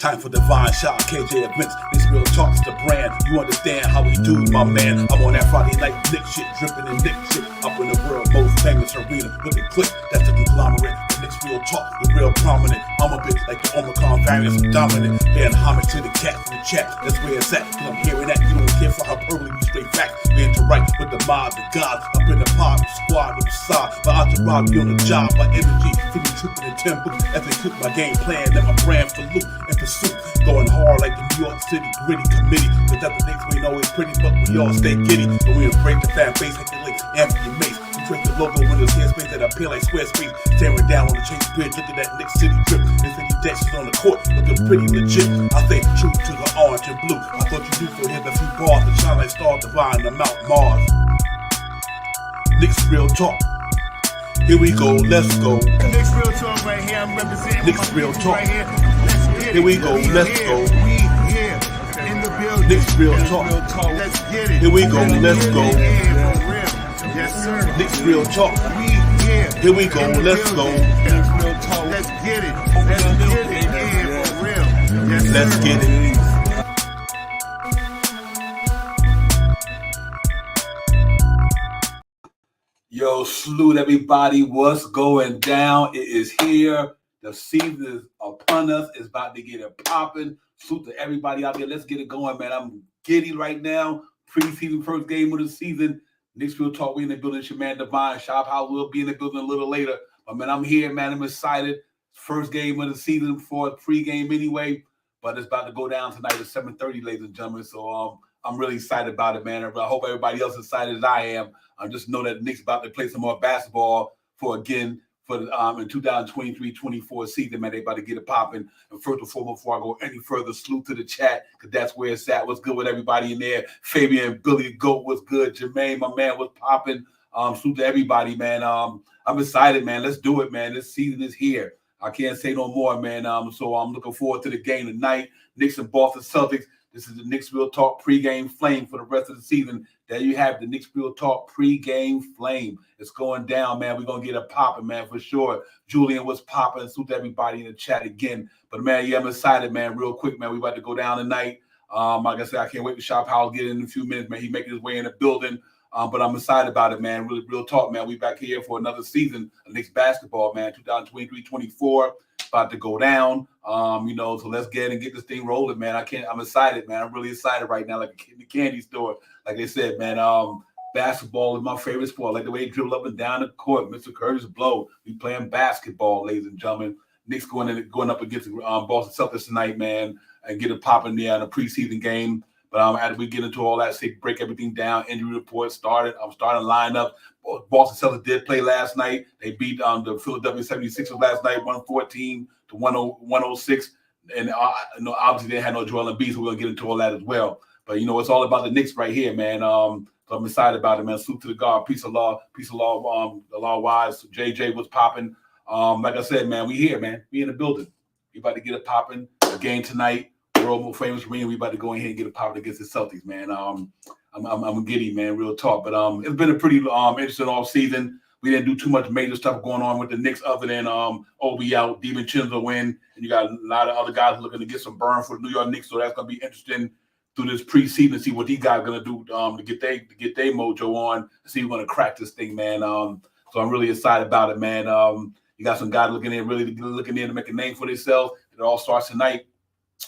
Time for divine shot, KJ events. This real talk is the brand. You understand how we do, my man. I'm on that Friday night Knicks shit, dripping in Knicks shit. Up in the world most famous arena with the click. That's the conglomerate. The Knicks real talk, the real prominent. I'm a bit like the Omicron variant, I'm dominant. Paying homage to the cat in the chat. That's where it's at. Cause I'm hearing that. You don't care for hyperbole, we straight facts. We interact with the mob, the gods. Up in the pod, the squad, the facade. My entourage be on the job, my energy. Feeling tripping in 10 books. As they took my game plan, then my brand for loot and pursuit. Going hard like the New York City gritty committee. Cause that's the things we know is pretty, but we all stay giddy. And we embrace the fan base like the late Anthony Mace. We trace the logo when there's space that appear like Squarespace. Staring down on the Chase Bridge, looking at Knicks City drip. The city decks on the court, looking pretty legit. I stay true to the orange and blue. I thought you knew for him a few bars to shine like stars divine on Mount Mars. Knicks real talk. Here we go, let's go. Knicks real talk right here. I'm representing Knicks real talk. right here. Let's get it. Here we go, let's go. We here in the building. Knicks real talk. Let's get it. Here we go, let's go. Yeah, for real. Yes, sir. Knicks real talk. We here. Here we go, in the let's go. building. Knicks real talk. Let's get it. Let's get it. Yeah, for real. Yes, sir. Let's get it. Yo, salute everybody. What's going down? It is here. The season is upon us. It's about to get it popping. Salute to everybody out there. Let's get it going, man. I'm giddy right now. Preseason first game of the season. Knicks real talk. We in the building. It's your man Divine. Shop House will be in the building a little later. But man, I'm here, man. I'm excited. First game of the season for a pregame anyway. But it's about to go down tonight at 7:30, ladies and gentlemen. So I'm really excited about it, man. I hope everybody else is excited as I am. I just know that the Knicks about to play some more basketball for the in 2023-24 season, man. They about to get it popping. And first and foremost, before I go any further, salute to the chat, because that's where it's at. What's good with everybody in there? Fabian, Billy, Goat, what's good? Jermaine, my man, what's popping? Salute to everybody, man. I'm excited, man. Let's do it, man. This season is here. I can't say no more, man. So I'm looking forward to the game tonight. Knicks and Boston Celtics. This is the Knicks Real Talk pregame flame for the rest of the season. There you have the Knicks Real Talk pregame flame. It's going down, man. We're going to get it popping, man, for sure. Julian was popping. Salute to everybody in the chat again. But, man, yeah, I'm excited, man. Real quick, man. We about to go down tonight. Like I said, I can't wait to Shop House get in a few minutes, man. He's making his way in the building. But I'm excited about it, man. Really, real talk, man. We back here for another season of Knicks basketball, man. 2023-24. About to go down, so let's get this thing rolling, man. I'm excited, man. I'm really excited right now, like a kid in the candy store. Like they said, man, basketball is my favorite sport. Like the way he dribble up and down the court, Mr. Curtis Blow. We playing basketball, ladies and gentlemen. Knicks going up against the Boston Celtics tonight, man, and get it popping there in a preseason game. But as we get into all that, break everything down, injury report started. I'm starting lineup. Boston Celtics did play last night. They beat the Philadelphia 76ers last night, 114-106. And obviously they had no Joel Embiid, so we're going to get into all that as well. But, it's all about the Knicks right here, man. So I'm excited about it, man. Salute to the God. Peace of law, the law wise. JJ was popping. Like I said, man, we here, man. We in the building. We about to get it popping. The game tonight. World famous arena. We about to go in here and get it popping against the Celtics, man. I'm giddy, man. Real talk. But it's been a pretty interesting off season. We didn't do too much major stuff going on with the Knicks other than we out, DiVincenzo win, and you got a lot of other guys looking to get some burn for the New York Knicks. So that's gonna be interesting through this preseason to see what these guys are gonna do to get their mojo on. See who's gonna crack this thing, man. So I'm really excited about it, man. You got some guys looking in to make a name for themselves. It all starts tonight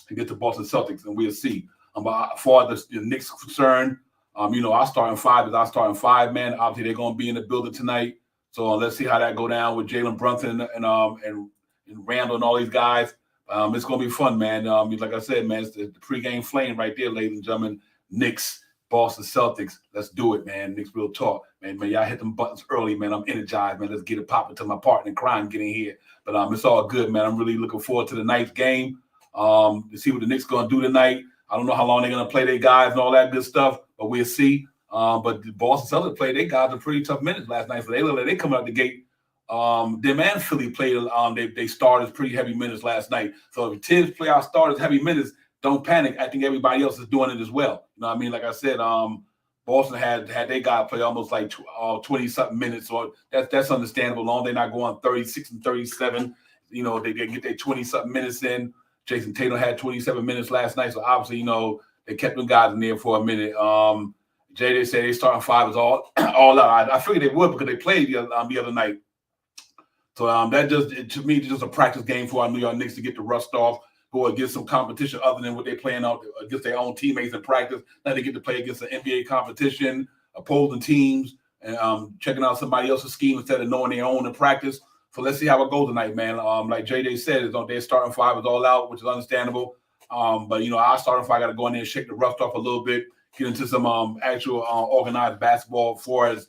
to get to Boston Celtics, and we'll see. As far as the Knicks are concerned, our starting five is our starting five, man. Obviously, they're going to be in the building tonight. So let's see how that go down with Jalen Brunson and Randall and all these guys. It's going to be fun, man. Like I said, man, it's the pregame flame right there, ladies and gentlemen. Knicks, Boston Celtics. Let's do it, man. Knicks Real Talk. Man, y'all hit them buttons early, man. I'm energized, man. Let's get it popping to my partner in crime getting here. But it's all good, man. I'm really looking forward to the night's game. To see what the Knicks going to do tonight. I don't know how long they're going to play their guys and all that good stuff, but we'll see. But the Boston Celtics played their guys a pretty tough minutes last night, so they look like they coming out the gate. Them and Philly played. They started pretty heavy minutes last night. So if Tibbs play our starters heavy minutes, don't panic. I think everybody else is doing it as well. You know what I mean? Like I said, Boston had their guy play almost like 20-something minutes, so that's understandable. Long they're not going 36 and 37. They get their 20-something minutes in. Jason Tatum had 27 minutes last night, so obviously, you know, they kept them guys in there for a minute. Jay, they say they starting five is all out. I figured they would because they played the other night. So that just, to me, just a practice game for our New York Knicks to get the rust off, go against some competition other than what they're playing out against their own teammates in practice. Now they get to play against an NBA competition, opposing teams, and checking out somebody else's scheme instead of knowing their own in practice. So let's see how it goes tonight, man. Like JJ said, their starting five is all out, which is understandable. But, you know, our starting five got to go in there and shake the rust off a little bit, get into some actual organized basketball for us.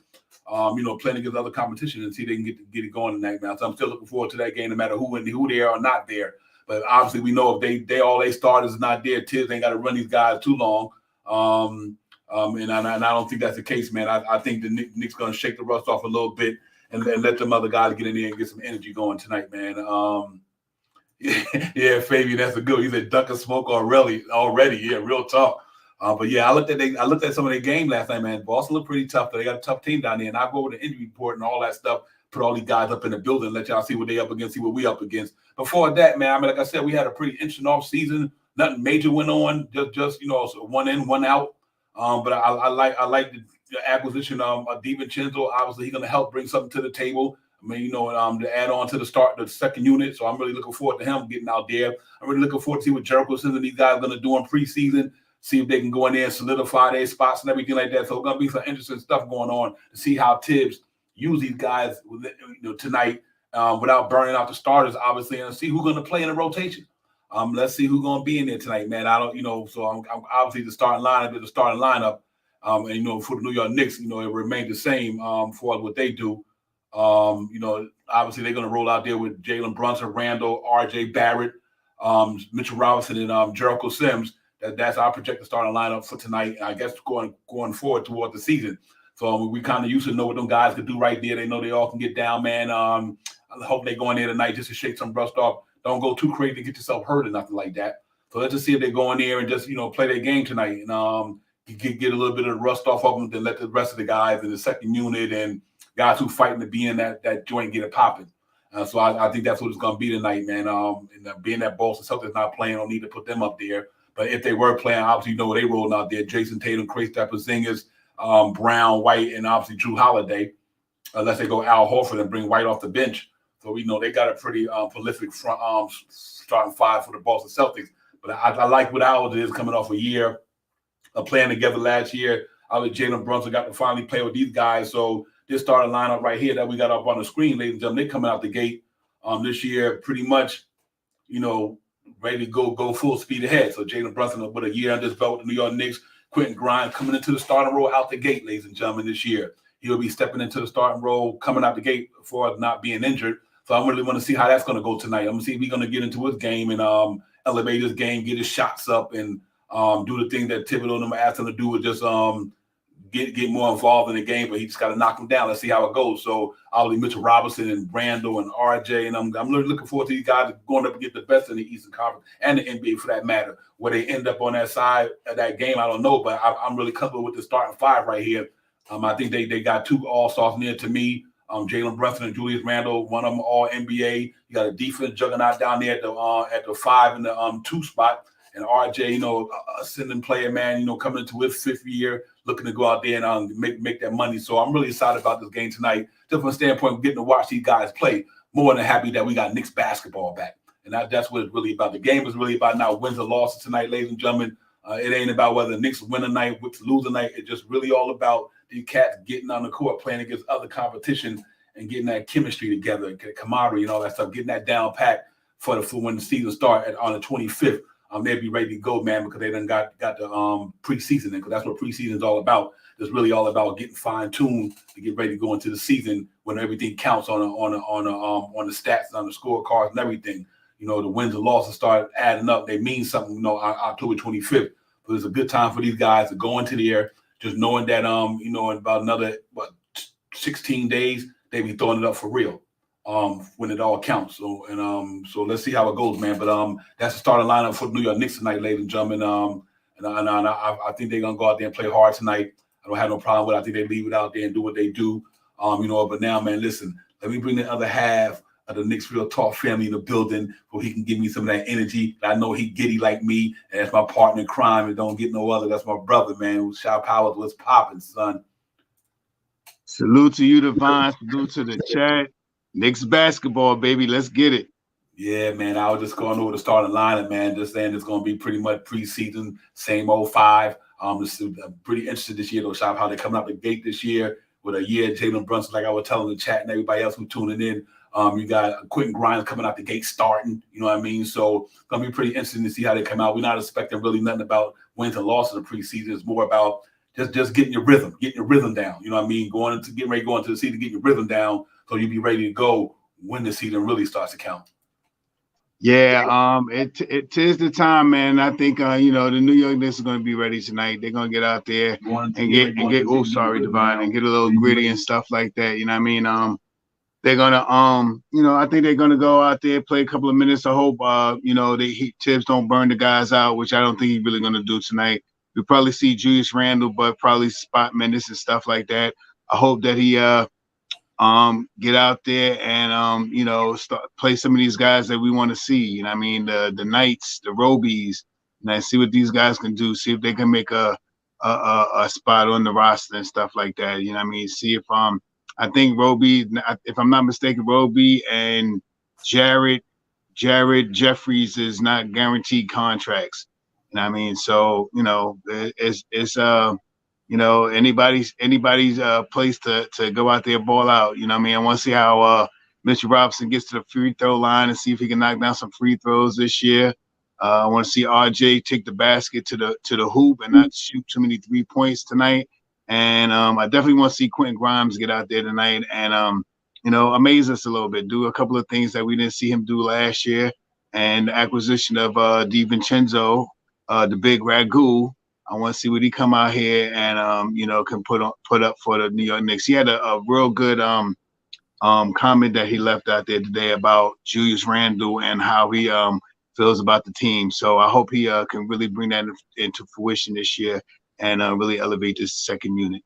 You know, playing against other competition and see if they can get it going tonight, man. So I'm still looking forward to that game, no matter who they are or not there. But obviously, we know if they all they starters is not there, Tibbs ain't got to run these guys too long. And I don't think that's the case, man. I think the Knicks going to shake the rust off a little bit and let them other guys get in there and get some energy going tonight, man. Yeah, Fabian, that's a good one. He said duck and smoke already. Yeah, real talk. But yeah, I looked at some of their game last night, man. Boston looked pretty tough. They got a tough team down there, and I go over the injury report and all that stuff. Put all these guys up in the building, let y'all see what they up against, see what we up against. Before that, man, I mean, like I said, we had a pretty interesting off season. Nothing major went on, just you know, one in, one out. But I like the acquisition of DiVincenzo. Obviously, he's going to help bring something to the table. I mean, you know, to add on to the second unit. So I'm really looking forward to him getting out there. I'm really looking forward to see what Jericho Sims and these guys are going to do in preseason. See if they can go in there and solidify their spots and everything like that. So it's going to be some interesting stuff going on to see how Tibbs use these guys, you know, tonight without burning out the starters, obviously, and see who's going to play in the rotation. Let's see who's going to be in there tonight, man. I don't, you know, so I'm obviously the starting lineup is the starting lineup. And, you know, for the New York Knicks, you know, it remained the same for what they do. You know, obviously they're going to roll out there with Jalen Brunson, Randall, RJ Barrett, Mitchell Robinson, and Jericho Sims. That's our projected starting lineup for tonight. I guess going forward toward the season. So we kind of used to know what them guys could do right there. They know they all can get down, man. I hope they go in there tonight just to shake some rust off. Don't go too crazy to get yourself hurt or nothing like that. So let's just see if they go in there and just, you know, play their game tonight and get a little bit of the rust off of them, then let the rest of the guys in the second unit and guys who fighting to be in that joint get it popping. So I think that's what it's going to be tonight, man. And being that Boston Celtics not playing, don't need to put them up there. But if they were playing, obviously, you know, they rolling out there. Jason Tatum, Kristaps Porzingis, Brown, White, and obviously Drew Holiday, unless they go Al Horford and bring White off the bench. So we know they got a pretty prolific front starting five for the Boston Celtics. But I like what Al is coming off a year of playing together last year. Obviously, Jalen Brunson got to finally play with these guys. So this starting lineup right here that we got up on the screen, ladies and gentlemen, they coming out the gate this year pretty much, you know, ready to go full speed ahead. So Jalen Brunson with a year under his belt with the New York Knicks, Quentin Grimes coming into the starting role out the gate, ladies and gentlemen, this year. He'll be stepping into the starting role, coming out the gate for not being injured. So I really want to see how that's going to go tonight. I'm going to see if he's going to get into his game and elevate his game, get his shots up, and do the thing that Thibodeau and them asked him to do, with just get more involved in the game, but he just got to knock him down. Let's see how it goes. So obviously Mitchell Robinson and Randall and RJ, and I'm really looking forward to these guys going up and get the best in the Eastern Conference and the NBA for that matter. Where they end up on that side of that game, I don't know, but I'm really comfortable with the starting five right here. I think they got two all-stars near to me. Jalen Brunson and Julius Randle, one of them all NBA. You got a defense juggernaut down there at the five and the 2 spot. And RJ, you know, ascending player, man, you know, coming into his 5th year, looking to go out there and make that money. So I'm really excited about this game tonight. Just from a standpoint of getting to watch these guys play. More than happy that we got Knicks basketball back. And that's what it's really about. The game is really about not wins or losses tonight, ladies and gentlemen. It ain't about whether the Knicks win a night, Knicks lose a night. It's just really all about these cats getting on the court, playing against other competition and getting that chemistry together, camaraderie and all that stuff, getting that down pat for when the season starts on the 25th. They'll be ready to go, man, because they done got the preseason in, because that's what preseason is all about. It's really all about getting fine-tuned to get ready to go into the season when everything counts on the stats, on the scorecards and everything. You know, the wins and losses start adding up. They mean something, you know, October 25th. But it's a good time for these guys to go into there just knowing that, you know, in about another, 16 days, they be throwing it up for real. When it all counts. So let's see how it goes, man. But that's the starting lineup for the New York Knicks tonight, ladies and gentlemen. And I think they're gonna go out there and play hard tonight. I don't have no problem with it. I think they leave it out there and do what they do. You know, but now, man, listen, let me bring the other half of the Knicks Real Talk family in the building, where he can give me some of that energy. I know he giddy like me, and that's my partner in crime, and don't get no other. That's my brother, man. Shout Powers, what's popping, son? Salute to you, Devon. Salute to the chat. Knicks basketball, baby. Let's get it. Yeah, man. I was just going over the starting lineup, man. Just saying it's going to be pretty much preseason, same old five. I'm pretty interested this year, though, Shop, how they're coming out the gate this year with a year Jalen Brunson, like I was telling the chat and everybody else who's tuning in. You got Quentin Grimes coming out the gate starting, you know what I mean? So it's going to be pretty interesting to see how they come out. We're not expecting really nothing about wins and losses in the preseason. It's more about just getting your rhythm down. You know what I mean? Getting ready to go into the season, getting your rhythm down so you'll be ready to go when the season really starts to count. Yeah, it is the time, man. I think the New York Knicks are going to be ready tonight. They're going to get out there and get Divine, and get a little gritty and stuff like that. You know what I mean? They're gonna I think they're gonna go out there, play a couple of minutes. I hope Tibbs don't burn the guys out, which I don't think he's really gonna do tonight. We'll probably see Julius Randle, but probably spot minutes and stuff like that. I hope that he get out there and start play some of these guys that we want to see. You know what I mean? The Knights, the Robies, and see what these guys can do. See if they can make a spot on the roster and stuff like that. You know what I mean? See if I think Roby, if I'm not mistaken, Roby and Jared Jeffries is not guaranteed contracts. You know what I mean? So it's anybody's place to go out there and ball out. You know what I mean? I want to see how Mitchell Robinson gets to the free throw line and see if he can knock down some free throws this year. I want to see RJ take the basket to the hoop and not shoot too many 3 points tonight. And I definitely want to see Quentin Grimes get out there tonight and amaze us a little bit, do a couple of things that we didn't see him do last year, and the acquisition of DiVincenzo, the big Ragu. I want to see what he come out here and can put up for the New York Knicks. He had a real good comment that he left out there today about Julius Randle and how he feels about the team. So I hope he can really bring that into fruition this year and really elevate this second unit.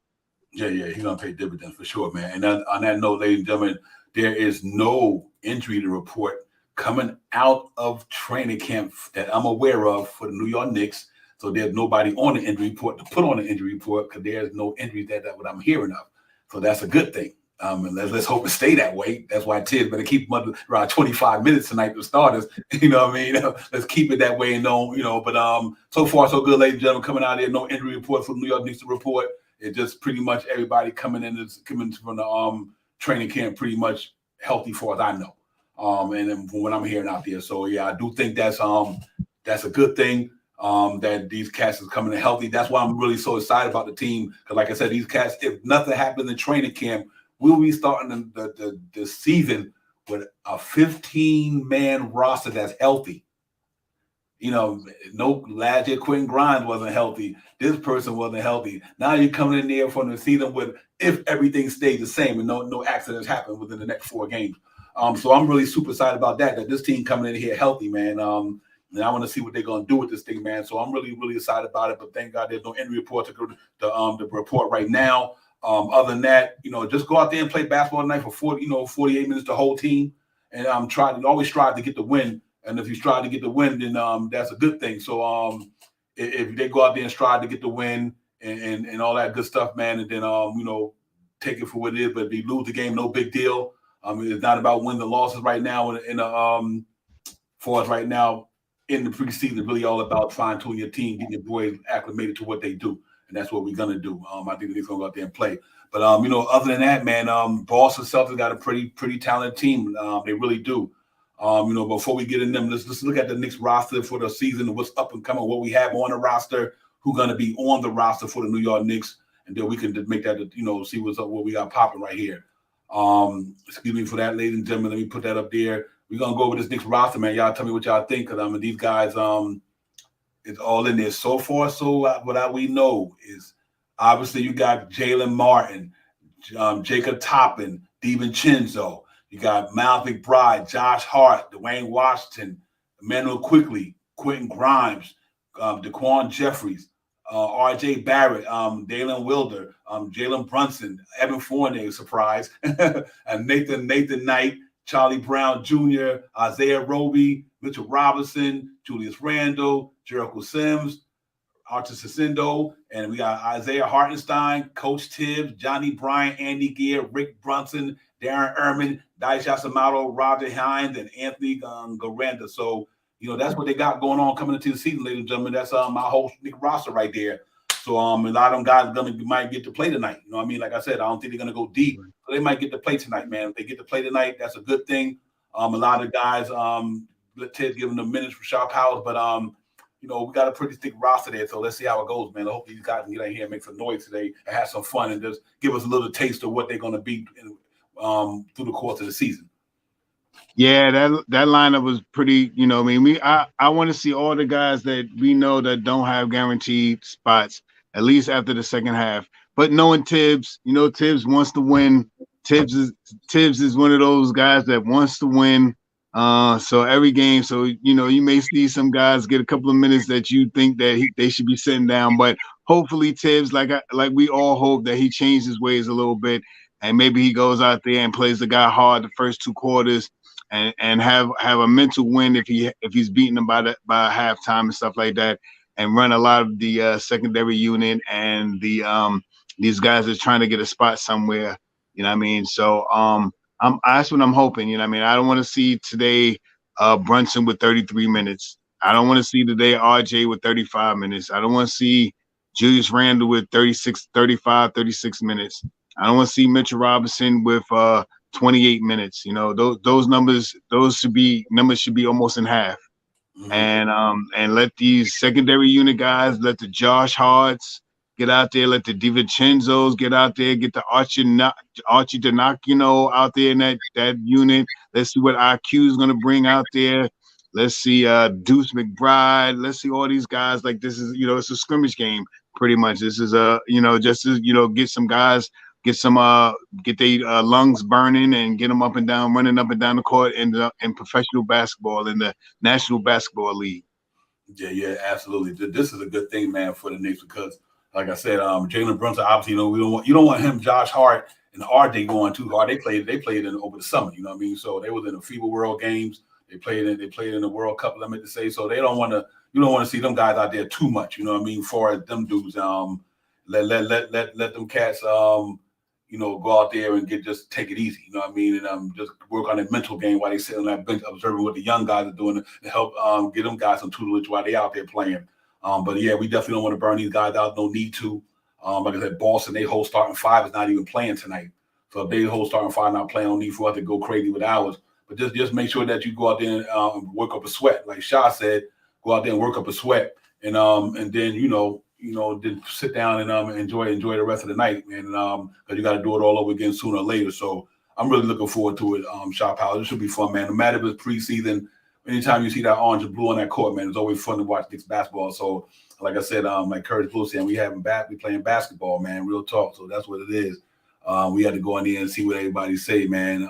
Yeah, he's gonna pay dividends for sure, man. And on that note, ladies and gentlemen, there is no injury to report coming out of training camp that I'm aware of for the New York Knicks. So there's nobody on the injury report to put on the injury report because there's no injuries that what I'm hearing of. So that's a good thing. And let's hope it stay that way. That's why Tibbs better keep them around 25 minutes tonight for starters. You know what I mean? Let's keep it that way and don't, but so far so good, ladies and gentlemen, coming out there, no injury report from New York Knicks to report. It's just pretty much everybody coming from the training camp pretty much healthy for as I know. And then from what I'm hearing out there. So yeah, I do think that's a good thing. That these cats is coming in healthy. That's why I'm really so excited about the team. Because like I said, these cats, if nothing happens in training camp, we'll be starting the season with a 15-man roster that's healthy. No last year Quentin Grimes wasn't healthy. This person wasn't healthy. Now you're coming in there from the season with if everything stays the same and no accidents happen within the next 4 games. So I'm really super excited about that this team coming in here healthy, man. And I want to see what they're going to do with this thing, man. So I'm really, really excited about it. But thank God there's no injury report to report right now. Other than that, just go out there and play basketball tonight for 48 minutes, the whole team. And always strive to get the win. And if you strive to get the win, then that's a good thing. So if they go out there and strive to get the win and all that good stuff, man, and then take it for what it is. But if you lose the game, no big deal. It's not about winning the losses right now. For us right now in the preseason, really all about fine-tuning your team, getting your boys acclimated to what they do. And that's what we're going to do. I think they're going to go out there and play. But, other than that, man, Boston Celtics got a pretty talented team. They really do. Before we get in them, let's look at the Knicks roster for the season and what's up and coming, what we have on the roster, who's going to be on the roster for the New York Knicks. And then we can make that, see what's up, what we got popping right here. Excuse me for that, ladies and gentlemen. Let me put that up there. We're going to go over this Knicks roster, man. Y'all tell me what y'all think. Because, these guys, it's all in there. So far, what we know is obviously you got Jalen Martin, Jacob Toppin, DiVincenzo. You got Miles McBride, Josh Hart, Dwayne Washington, Emmanuel Quickly, Quentin Grimes, Daquan Jeffries, RJ Barrett, Dalen Wilder, Jalen Brunson, Evan Fournier, surprise, and Nathan Knight, Charlie Brown Jr., Isaiah Roby, Mitchell Robinson, Julius Randle, Jericho Sims, Arthur Cicindo, and we got Isaiah Hartenstein, Coach Tibbs, Johnny Bryant, Andy Gear, Rick Brunson, Darren Ehrman, Dice Yasamato, Roger Hines, and Anthony Garanda. So, that's what they got going on coming into the season, ladies and gentlemen. That's my whole roster right there. So a lot of them guys might get to play tonight. You know what I mean? Like I said, I don't think they're gonna go deep. So they might get to play tonight, man. If they get to play tonight, that's a good thing. A lot of guys, let Ted give them the minutes for Sharp House, but we got a pretty thick roster there. So let's see how it goes, man. I hope these guys can get out here and make some noise today and have some fun and just give us a little taste of what they're gonna be through the course of the season. Yeah, that lineup was pretty, I want to see all the guys that we know that don't have guaranteed spots, at least after the second half. But knowing Tibbs, Tibbs wants to win. Tibbs is one of those guys that wants to win. So every game, you may see some guys get a couple of minutes that you think that they should be sitting down. But hopefully Tibbs, like we all hope, that he changes his ways a little bit, and maybe he goes out there and plays the guy hard the first 2 quarters. And have a mental win if he's beating them by halftime and stuff like that, and run a lot of the secondary unit and the these guys are trying to get a spot somewhere. You know what I mean? So that's what I'm hoping. You know what I mean? I don't want to see today Brunson with 33 minutes. I don't want to see today RJ with 35 minutes. I don't want to see Julius Randle with 35, 36 minutes. I don't want to see Mitchell Robinson with 28 minutes. Those numbers should be almost in half. Mm-hmm. And let these secondary unit guys, let the Josh Harts get out there, let the DiVincenzo's get out there, get the Archie Donacchino out there in that unit. Let's see what IQ is going to bring out there. Let's see Deuce McBride. Let's see all these guys. Like, this is, it's a scrimmage game pretty much. This is just to, get some guys, get their lungs burning and get them up and down, running up and down the court in professional basketball in the National Basketball League. Yeah, absolutely. This is a good thing, man, for the Knicks, because, like I said, Jalen Brunson, obviously, you don't want him, Josh Hart, and RJ going too hard. They played over the summer. You know what I mean? So they was in the FIBA World Games. They played in the World Cup, let me just say. So you don't want to see them guys out there too much. You know what I mean? For them dudes, let them cats go out there and just take it easy. You know what I mean? And just work on their mental game while they sit on that bench observing what the young guys are doing to help get them guys some tutelage while they out there playing. But yeah, we definitely don't want to burn these guys out. No need to. Like I said, Boston, their whole starting 5 is not even playing tonight. So if their whole starting 5 not playing, don't need for us to go crazy with ours. But just make sure that you go out there and work up a sweat. Like Shah said, go out there and work up a sweat, and then then sit down and enjoy the rest of the night, man. Because you got to do it all over again sooner or later. So I'm really looking forward to it. Shah Powell, it should be fun, man. No matter if it's preseason, anytime you see that orange and blue on that court, man, it's always fun to watch Knicks basketball. So, like I said, like Curtis Blue said, we playing basketball, man. Real talk. So that's what it is. We had to go in there and see what everybody say, man.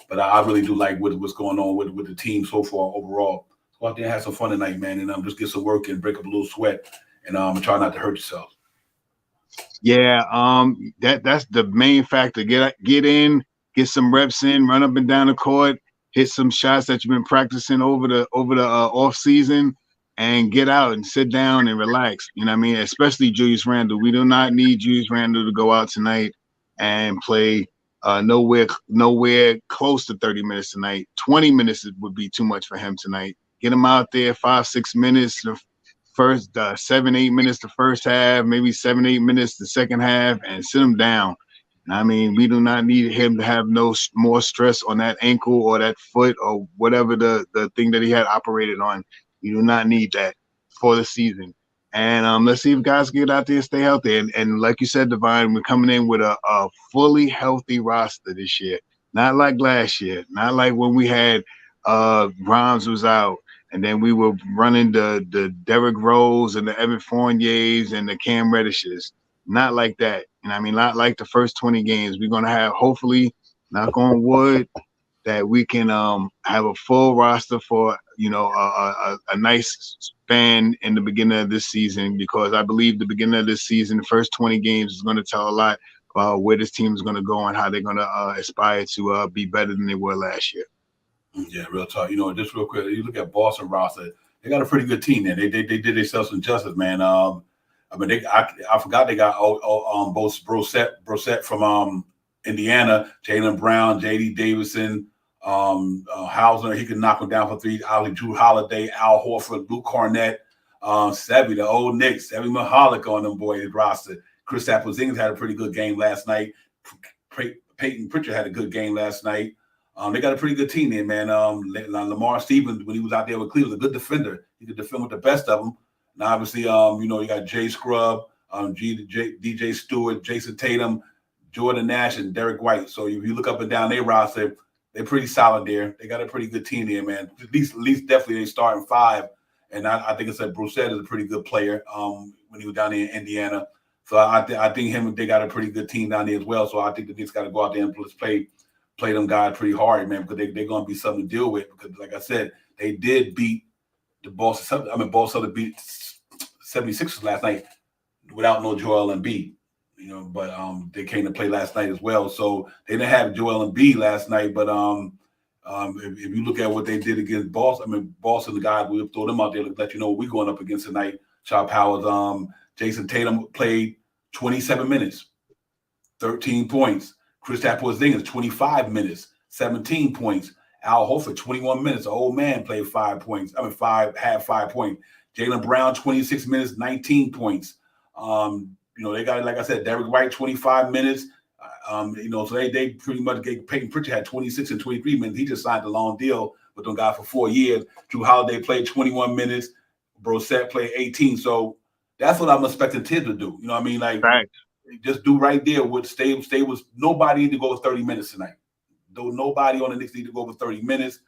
But I really do like what's going on with the team so far overall. Go out there and have some fun tonight, man, and just get some work and break up a little sweat, and try not to hurt yourself. Yeah, that's the main factor. Get in, get some reps in, run up and down the court, hit some shots that you've been practicing over the off season, and get out and sit down and relax. You know what I mean? Especially Julius Randle. We do not need Julius Randle to go out tonight and play nowhere close to 30 minutes tonight. 20 minutes would be too much for him tonight. Get him out there 5-6 minutes the first 7-8 minutes the first half, maybe 7-8 minutes the second half, and sit him down. I mean, we do not need him to have no more stress on that ankle or that foot or whatever the thing that he had operated on. You do not need that for the season. And let's see if guys get out there and stay healthy. And like you said, Divine, we're coming in with a fully healthy roster this year. Not like last year. Not like when we had Grimes was out, and then we were running the Derrick Rose and the Evan Fourniers and the Cam Reddishes. Not like that. And I mean, not like the first 20 games. We're going to have, hopefully, knock on wood, that we can have a full roster for, a nice span in the beginning of this season, because I believe the beginning of this season, the first 20 games is going to tell a lot where this team is going to go and how they're going to aspire to be better than they were last year. Yeah, real talk. Just real quick, you look at Boston roster. They got a pretty good team there. They did themselves some justice, man. I forgot they got both Brissett from Indiana, Jaylen Brown, J.D. Davison, Hausner. He can knock them down for three. Ollie Drew Holiday, Al Horford, Luke Cornett, Sevi, the old Knicks, Sevi Mahalik on them boys roster. Kristaps Porzingis had a pretty good game last night. Peyton Pritchard had a good game last night. They got a pretty good team there, man. Lamar Stevens, when he was out there with Cleveland, was a good defender. He could defend with the best of them. And obviously, you got Jay Scrub, DJ Stewart, Jason Tatum, Jordan Nash, and Derek White. So if you look up and down their roster, they're pretty solid there. They got a pretty good team there, man. At least definitely they starting five. And I think I said Brissett is a pretty good player when he was down there in Indiana. So I think they got a pretty good team down there as well. So I think the Knicks got to go out there and play them guys pretty hard, man, because they're going to be something to deal with. Because, like I said, they did beat the Boston. Boston beat 76ers last night without no Joel Embiid, but they came to play last night as well. So they didn't have Joel Embiid last night, but if you look at what they did against Boston, Boston, the guys, we'll throw them out there to let you know what we're going up against tonight. Chop Howard, Jason Tatum played 27 minutes, 13 points. Kristaps Porzingis, 25 minutes, 17 points. Al Horford, 21 minutes. The old man played 5 points. Had 5 points. Jaylen Brown, 26 minutes, 19 points. They got, like I said, Derek White, 25 minutes. So they pretty much gave Peyton Pritchard had 26 and 23 minutes. He just signed a long deal with them guys for 4 years. Drew Holiday played 21 minutes. Brissett played 18. So that's what I'm expecting Tibbs to do. You know what I mean? Right. Just do right there. Stay with nobody need to go over 30 minutes tonight. Though nobody on the Knicks need to go over 30 minutes.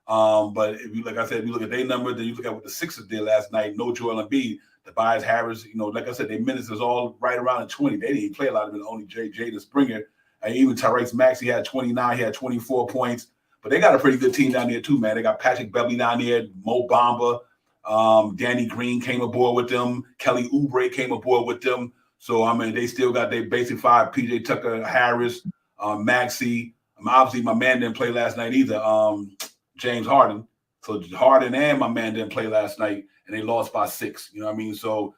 But if you, like I said, if you look at their numbers, then you look at what the Sixers did last night. No Joel Embiid, Tobias Harris. Like I said, their minutes is all right around the 20. They didn't even play a lot of it. Only Jaden Springer, and even Tyrese Maxey had 29. He had 24 points. But they got a pretty good team down there too, man. They got Patrick Beverley down there, Mo Bamba, Danny Green came aboard with them. Kelly Oubre came aboard with them. So, they still got their basic five, P.J. Tucker, Harris, Maxey. Obviously, my man didn't play last night either, James Harden. So, Harden and my man didn't play last night, and they lost by 6. You know what I mean? So,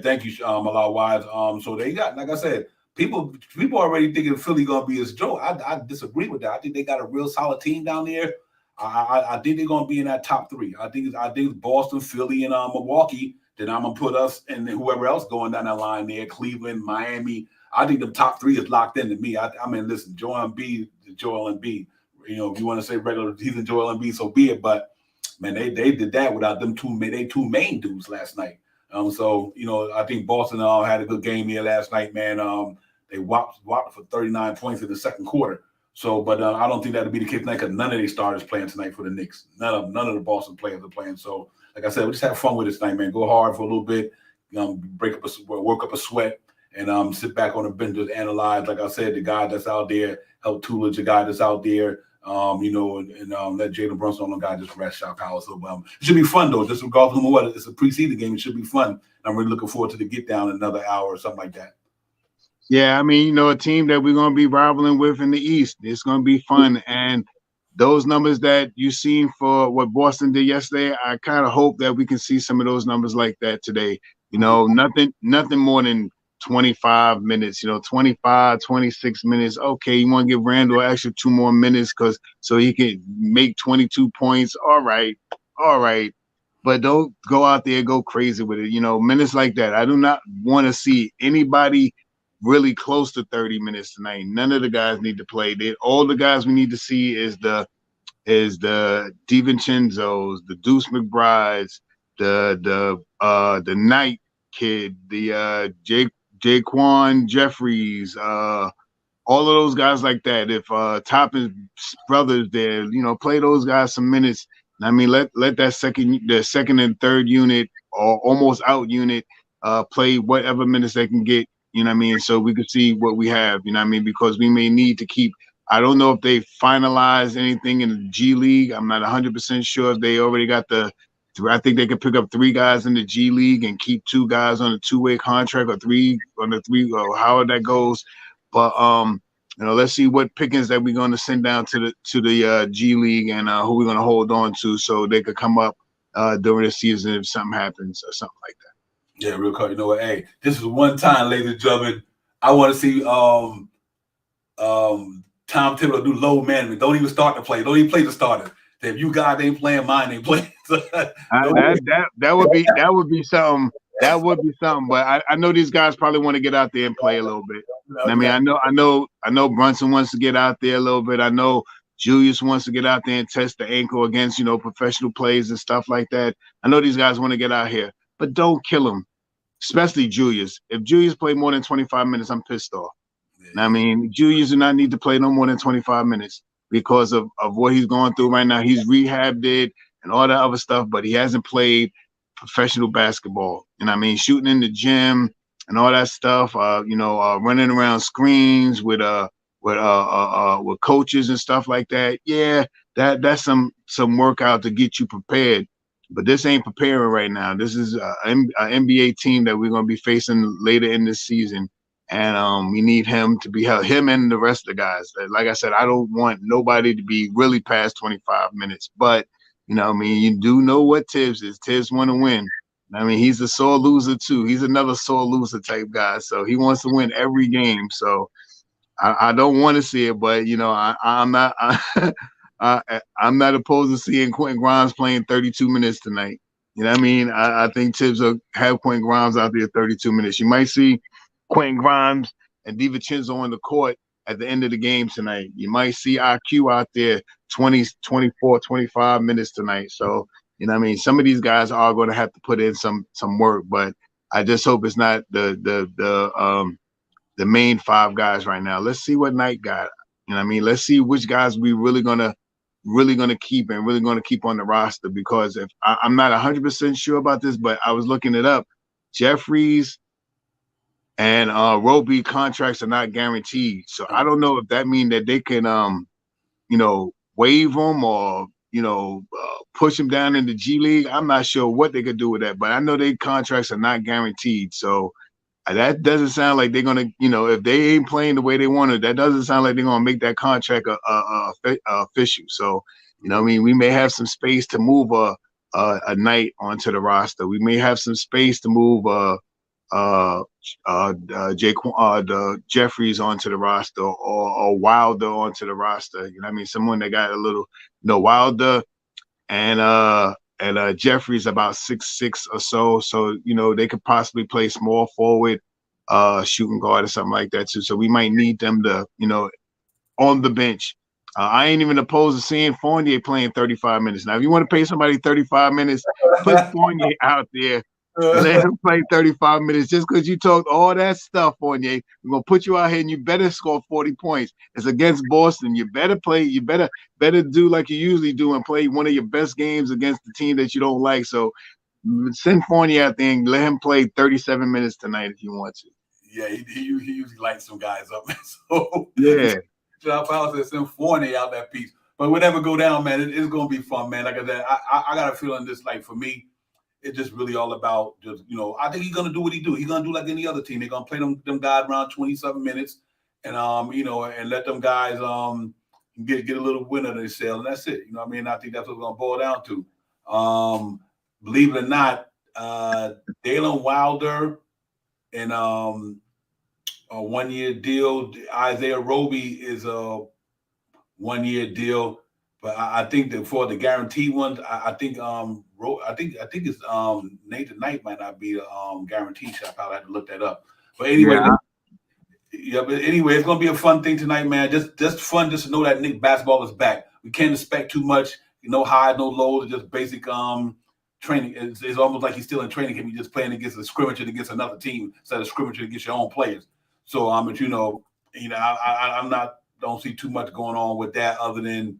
thank you, a lot wise. So, they got, like I said, people already thinking Philly going to be his joke. I disagree with that. I think they got a real solid team down there. I think they're going to be in that top 3. I think it's Boston, Philly, and Milwaukee. Then I'm going to put us and whoever else going down that line there, Cleveland, Miami. I think the top 3 is locked in to me. Listen, Joel Embiid. If you want to say regular season Joel Embiid, so be it. But, man, they did that without them two main dudes last night. I think Boston had a good game here last night, man. They whopped for 39 points in the second quarter. So, but I don't think that'll be the case tonight because none of these starters playing tonight for the Knicks. None of the Boston players are playing. So, like I said, we just have fun with this tonight, man. Go hard for a little bit, work up a sweat, and sit back on the bench, just analyze. Like I said, the guy that's out there, help Tulich, the guy that's out there, and let Jalen Brunson on the guy just rest shot power. So, it should be fun though. Just regardless of what, it's a preseason game. It should be fun. I'm really looking forward to the get down another hour or something like that. Yeah, a team that we're going to be rivaling with in the East. It's going to be fun. And those numbers that you seen for what Boston did yesterday, I kind of hope that we can see some of those numbers like that today. Nothing more than 25 minutes, 25, 26 minutes. Okay, you want to give Randall an extra 2 more minutes so he can make 22 points. All right. But don't go out there and go crazy with it. Minutes like that. I do not want to see anybody really close to 30 minutes tonight. None of the guys need to play. All the guys we need to see is the DiVincenzo's, the Deuce McBrides, the Knight kid, the Jaquan Jeffries, all of those guys like that. If Toppin's brothers there, play those guys some minutes. Let the second and third unit or almost out unit play whatever minutes they can get. So we could see what we have, because we may need to keep. I don't know if they finalized anything in the G League. I'm not 100% sure if they already got I think they could pick up 3 guys in the G League and keep 2 guys on a 2-way contract or 3 on the 3, or how that goes. But let's see what pickings that we're going to send down to the G League and who we're going to hold on to so they could come up during the season if something happens or something like that. Yeah, real quick. You know what? Hey, this is one time, ladies and gentlemen. I want to see Tom Thibodeau do low management. Don't even start the play. Don't even play the starters. If you guys ain't playing, mine ain't playing. that would be something. That would be something. But I know these guys probably want to get out there and play a little bit. Okay. I mean, I know Brunson wants to get out there a little bit. I know Julius wants to get out there and test the ankle against, professional plays and stuff like that. I know these guys want to get out here, but don't kill them, especially Julius. If Julius played more than 25 minutes, I'm pissed off. Yeah. I mean, Julius do not need to play no more than 25 minutes because of what he's going through right now. He's rehabbed it and all that other stuff, but he hasn't played professional basketball. And I mean, shooting in the gym and all that stuff, running around screens with coaches and stuff like that. Yeah, that's some workout to get you prepared. But this ain't preparing right now. This is an NBA team that we're going to be facing later in this season. And we need him to be held, him and the rest of the guys. Like I said, I don't want nobody to be really past 25 minutes. But, you do know what Tibbs is. Tibbs want to win. I mean, he's a sore loser, too. He's another sore loser type guy. So he wants to win every game. So I don't want to see it. But, I'm not I'm not opposed to seeing Quentin Grimes playing 32 minutes tonight. You know what I mean? I think Tibbs will have Quentin Grimes out there 32 minutes. You might see Quentin Grimes and DiVincenzo on the court at the end of the game tonight. You might see IQ out there 20, 24, 25 minutes tonight. So, some of these guys are going to have to put in some work, but I just hope it's not the main five guys right now. Let's see what Knight got. Let's see which guys we really gonna keep and really gonna keep on the roster, because if I'm not 100% sure about this, but I was looking it up. Jeffries and Roby contracts are not guaranteed. So I don't know if that means that they can, waive them or, push them down in the G League. I'm not sure what they could do with that, but I know their contracts are not guaranteed. So that doesn't sound like they're going to, if they ain't playing the way they want to, that doesn't sound like they're going to make that contract official. So, we may have some space to move a Knight onto the roster. We may have some space to move Jeffries onto the roster or Wilder onto the roster. Someone that got a little, Wilder and Jeffries about 6'6" or so. So, they could possibly play small forward, shooting guard or something like that too. So we might need them to, on the bench. I ain't even opposed to seeing Fournier playing 35 minutes. Now, if you want to pay somebody 35 minutes, put Fournier out there. Let him play 35 minutes just because you talked all that stuff, Fournier. We're going to put you out here and you better score 40 points. It's against Boston. You better play. You better do like you usually do and play one of your best games against the team that you don't like. So send Fournier out there and let him play 37 minutes tonight if you want to. Yeah, he usually lights some guys up. So yeah. I'll say send Fournier out that piece. But whatever go down, man, it's going to be fun, man. Like I said, I got a feeling this, like for me, it's just really all about just, I think he's going to do what he do. He's going to do like any other team. They're going to play them guys around 20-something minutes and, and let them guys get a little win under themselves, and that's it. I think that's what it's going to boil down to. Believe it or not, Dalen Wilder and a 1-year deal. Isaiah Roby is a 1-year deal. But I think that for the guaranteed ones, I think it's Nathan Knight might not be a guaranteed shot. I'll have to look that up. But anyway, it's gonna be a fun thing tonight, man. Just fun just to know that Knicks basketball is back. We can't expect too much, no highs, no lows, just basic training. It's almost like he's still in training camp. You're just playing against a scrimmage against another team instead of scrimmage against your own players. So I don't see too much going on with that other than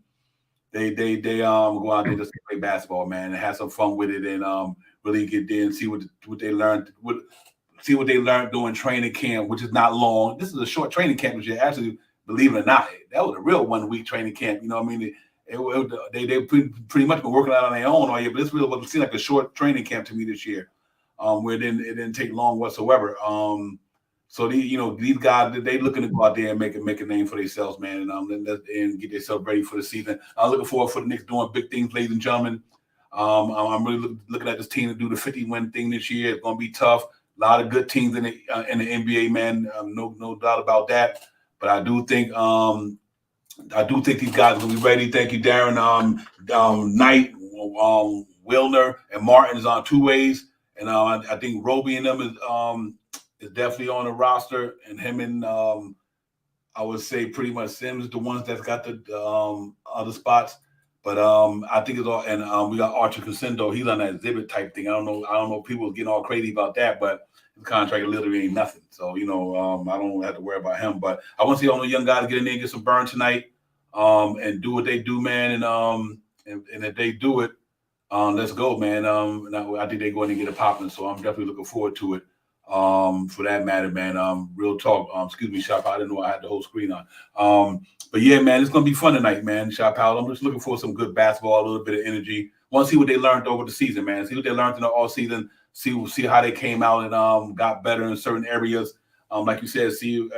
they go out there just to play basketball, man, and have some fun with it, and really get there and see what they learned, during training camp, which is not long. This is a short training camp, which actually, believe it or not, that was a real 1-week training camp. They pretty much been working out on their own all year, but this really seemed like a short training camp to me this year, where it didn't take long whatsoever. So these guys, they looking to go out there and make a name for themselves, man, and get themselves ready for the season. I'm looking forward for the Knicks doing big things, ladies and gentlemen. I'm really looking at this team to do the 50-win thing this year. It's going to be tough. A lot of good teams in the NBA, man. No doubt about that. But I do think these guys will be ready. Thank you, Darren. Knight, Wilner, and Martin is on two ways, and I think Roby and them is definitely on the roster, and him and I would say pretty much Sims the ones that's got the other spots. But I think it's all, and we got Archer Crescendo. He's on that exhibit type thing. I don't know. People getting all crazy about that, but his contract literally ain't nothing. So I don't have to worry about him. But I want to see all the young guys get in there and get some burn tonight, and do what they do, man. And if they do it, let's go, man. And I think they're going to get it popping. So I'm definitely looking forward to it. For that matter, man. Real talk. Excuse me, Shop. I didn't know I had the whole screen on. But yeah, man, it's gonna be fun tonight, man. Shop out. I'm just looking for some good basketball, a little bit of energy. Want to see what they learned over the season, man. See what they learned in the all season. See how they came out and got better in certain areas. Like you said, see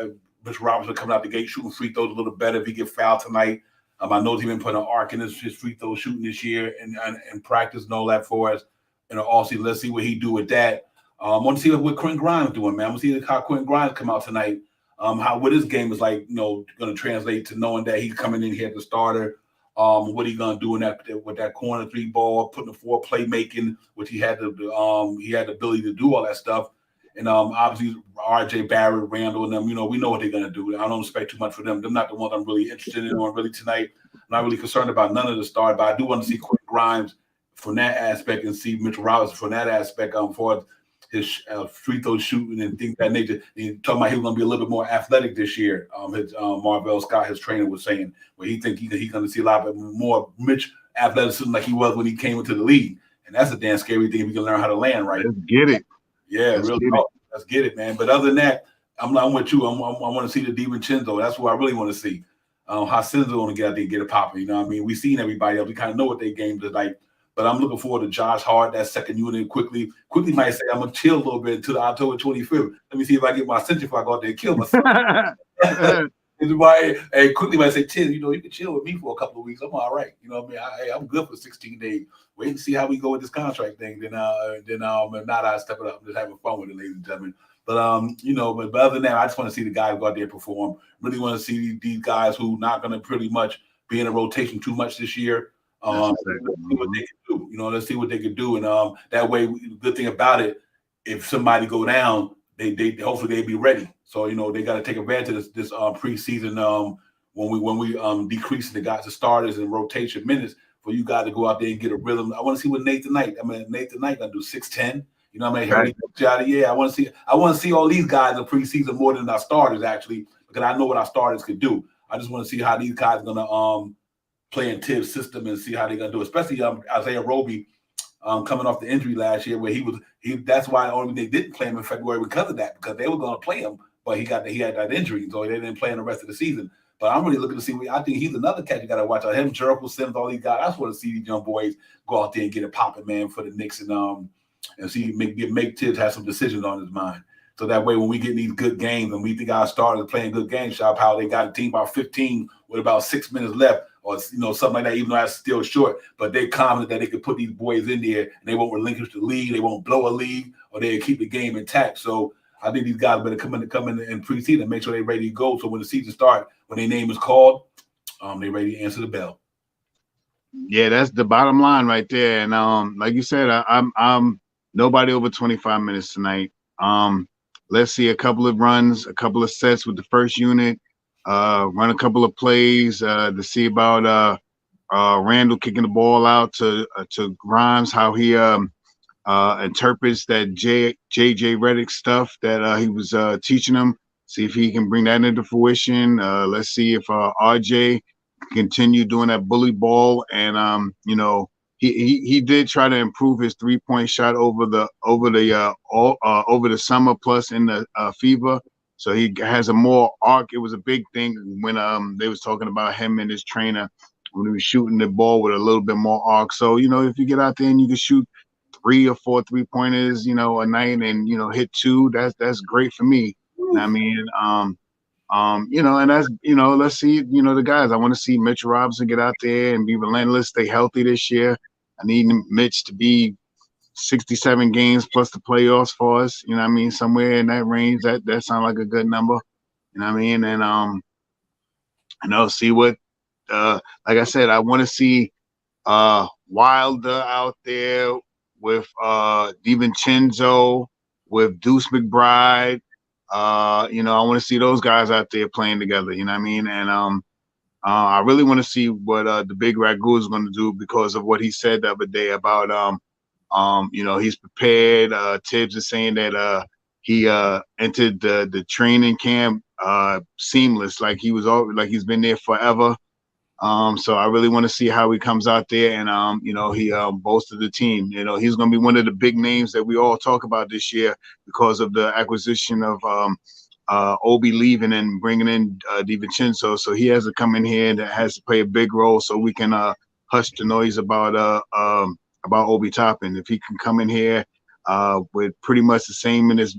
Mr. Robinson coming out the gate shooting free throws a little better if he get fouled tonight. I know he's been putting an arc in his free throw shooting this year and practice and all that for us in the all season. Let's see what he do with that. I want to see what Quentin Grimes doing, man. I want to see how Quentin Grimes come out tonight. What his game is like, going to translate to knowing that he's coming in here as the starter. What he gonna do with that corner three ball, putting the four playmaking, which he had the ability to do all that stuff. And obviously RJ Barrett, Randall, and them, we know what they're gonna do. I don't expect too much for them. They're not the ones I'm really interested in on really tonight. I'm not really concerned about none of the stars, but I do want to see Quentin Grimes from that aspect and see Mitchell Robinson from that aspect for his free throw shooting and things of that nature. And talking about he was going to be a little bit more athletic this year. Marvell Scott, his trainer, was saying, where he think he's going to see a lot more Mitch athleticism like he was when he came into the league. And that's a damn scary thing if you can learn how to land right. Let's get it. Yeah, let's get it, man. But other than that, I'm with you. I want to see the DiVincenzo. That's what I really want to see. How Cinzo going to get out there and get it popping. You know what I mean? We've seen everybody else. We kind of know what their games are like. But I'm looking forward to Josh Hart, that second unit. Quickly might say I'm gonna chill a little bit until October 25th. Let me see if I get my ascension before I go out there and kill myself. Hey, quickly might say, Tim, you can chill with me for a couple of weeks. I'm all right. You know what I mean? I'm good for 16 days. Wait and see how we go with this contract thing. Then if not, I step it up. I'm just having fun with it, ladies and gentlemen. But but other than that, I just want to see the guys go out there and perform. Really want to see these guys who not gonna pretty much be in a rotation too much this year. Let's see what they can do. Let's see what they can do, and that way, the good thing about it, if somebody go down, they hopefully they'll be ready. So they got to take advantage of this preseason when we decrease the guys, the starters, and rotation minutes for you guys to go out there and get a rhythm. I want to see what Nathan Knight gonna do 6'10". You know what I mean? Right. Yeah, I want to see all these guys in preseason more than our starters actually, because I know what our starters could do. I just want to see how these guys are gonna play in Tibbs' system and see how they're gonna do, especially Isaiah Roby coming off the injury last year, where that's why only they didn't play him in February because of that, because they were gonna play him, but he had that injury, so they didn't play him the rest of the season. But I'm really looking to see. I think he's another catch you got to watch out. Him, Jericho Sims, all these guys. I just want to see these young boys go out there and get it popping, man, for the Knicks and see make Tibbs have some decisions on his mind. So that way, when we get these good games and we think our starters playing good games, Shop how they got a team about 15 with about 6 minutes left, or something like that, even though that's still short, but they're confident that they could put these boys in there and they won't relinquish the lead, they won't blow a lead, or they'll keep the game intact. So I think these guys better come in in preseason and make sure they're ready to go. So when the season starts, when their name is called, they're ready to answer the bell. Yeah, that's the bottom line right there. And like you said, I'm nobody over 25 minutes tonight. Let's see a couple of runs, a couple of sets with the first unit. Run a couple of plays to see about Randall kicking the ball out to Grimes, how he interprets that JJ Redick stuff that he was teaching him. See if he can bring that into fruition. Let's see if RJ continue doing that bully ball, and he did try to improve his 3-point shot over the summer plus in the FIBA. So he has a more arc. It was a big thing when they was talking about him and his trainer when he was shooting the ball with a little bit more arc. So, if you get out there and you can shoot 3 or 4 3-pointers, a night and, hit 2, that's great for me. I mean, and that's, let's see, the guys. I want to see Mitch Robinson get out there and be relentless, stay healthy this year. I need Mitch to be 67 games plus the playoffs for us. You know what I mean? Somewhere in that range. That sounds like a good number. You know what I mean? And see what like I said, I want to see Wilder out there with DiVincenzo, with Deuce McBride. I want to see those guys out there playing together. You know what I mean? And I really want to see what the Big Ragu is going to do because of what he said the other day about he's prepared. Tibbs is saying that he entered the training camp seamless, like he's been there forever. So I really want to see how he comes out there and he bolstered the team. He's going to be one of the big names that we all talk about this year because of the acquisition of Obi leaving and bringing in DiVincenzo. So he has to come in here and has to play a big role so we can hush the noise about Obi Toppin. If he can come in here with pretty much the same minutes,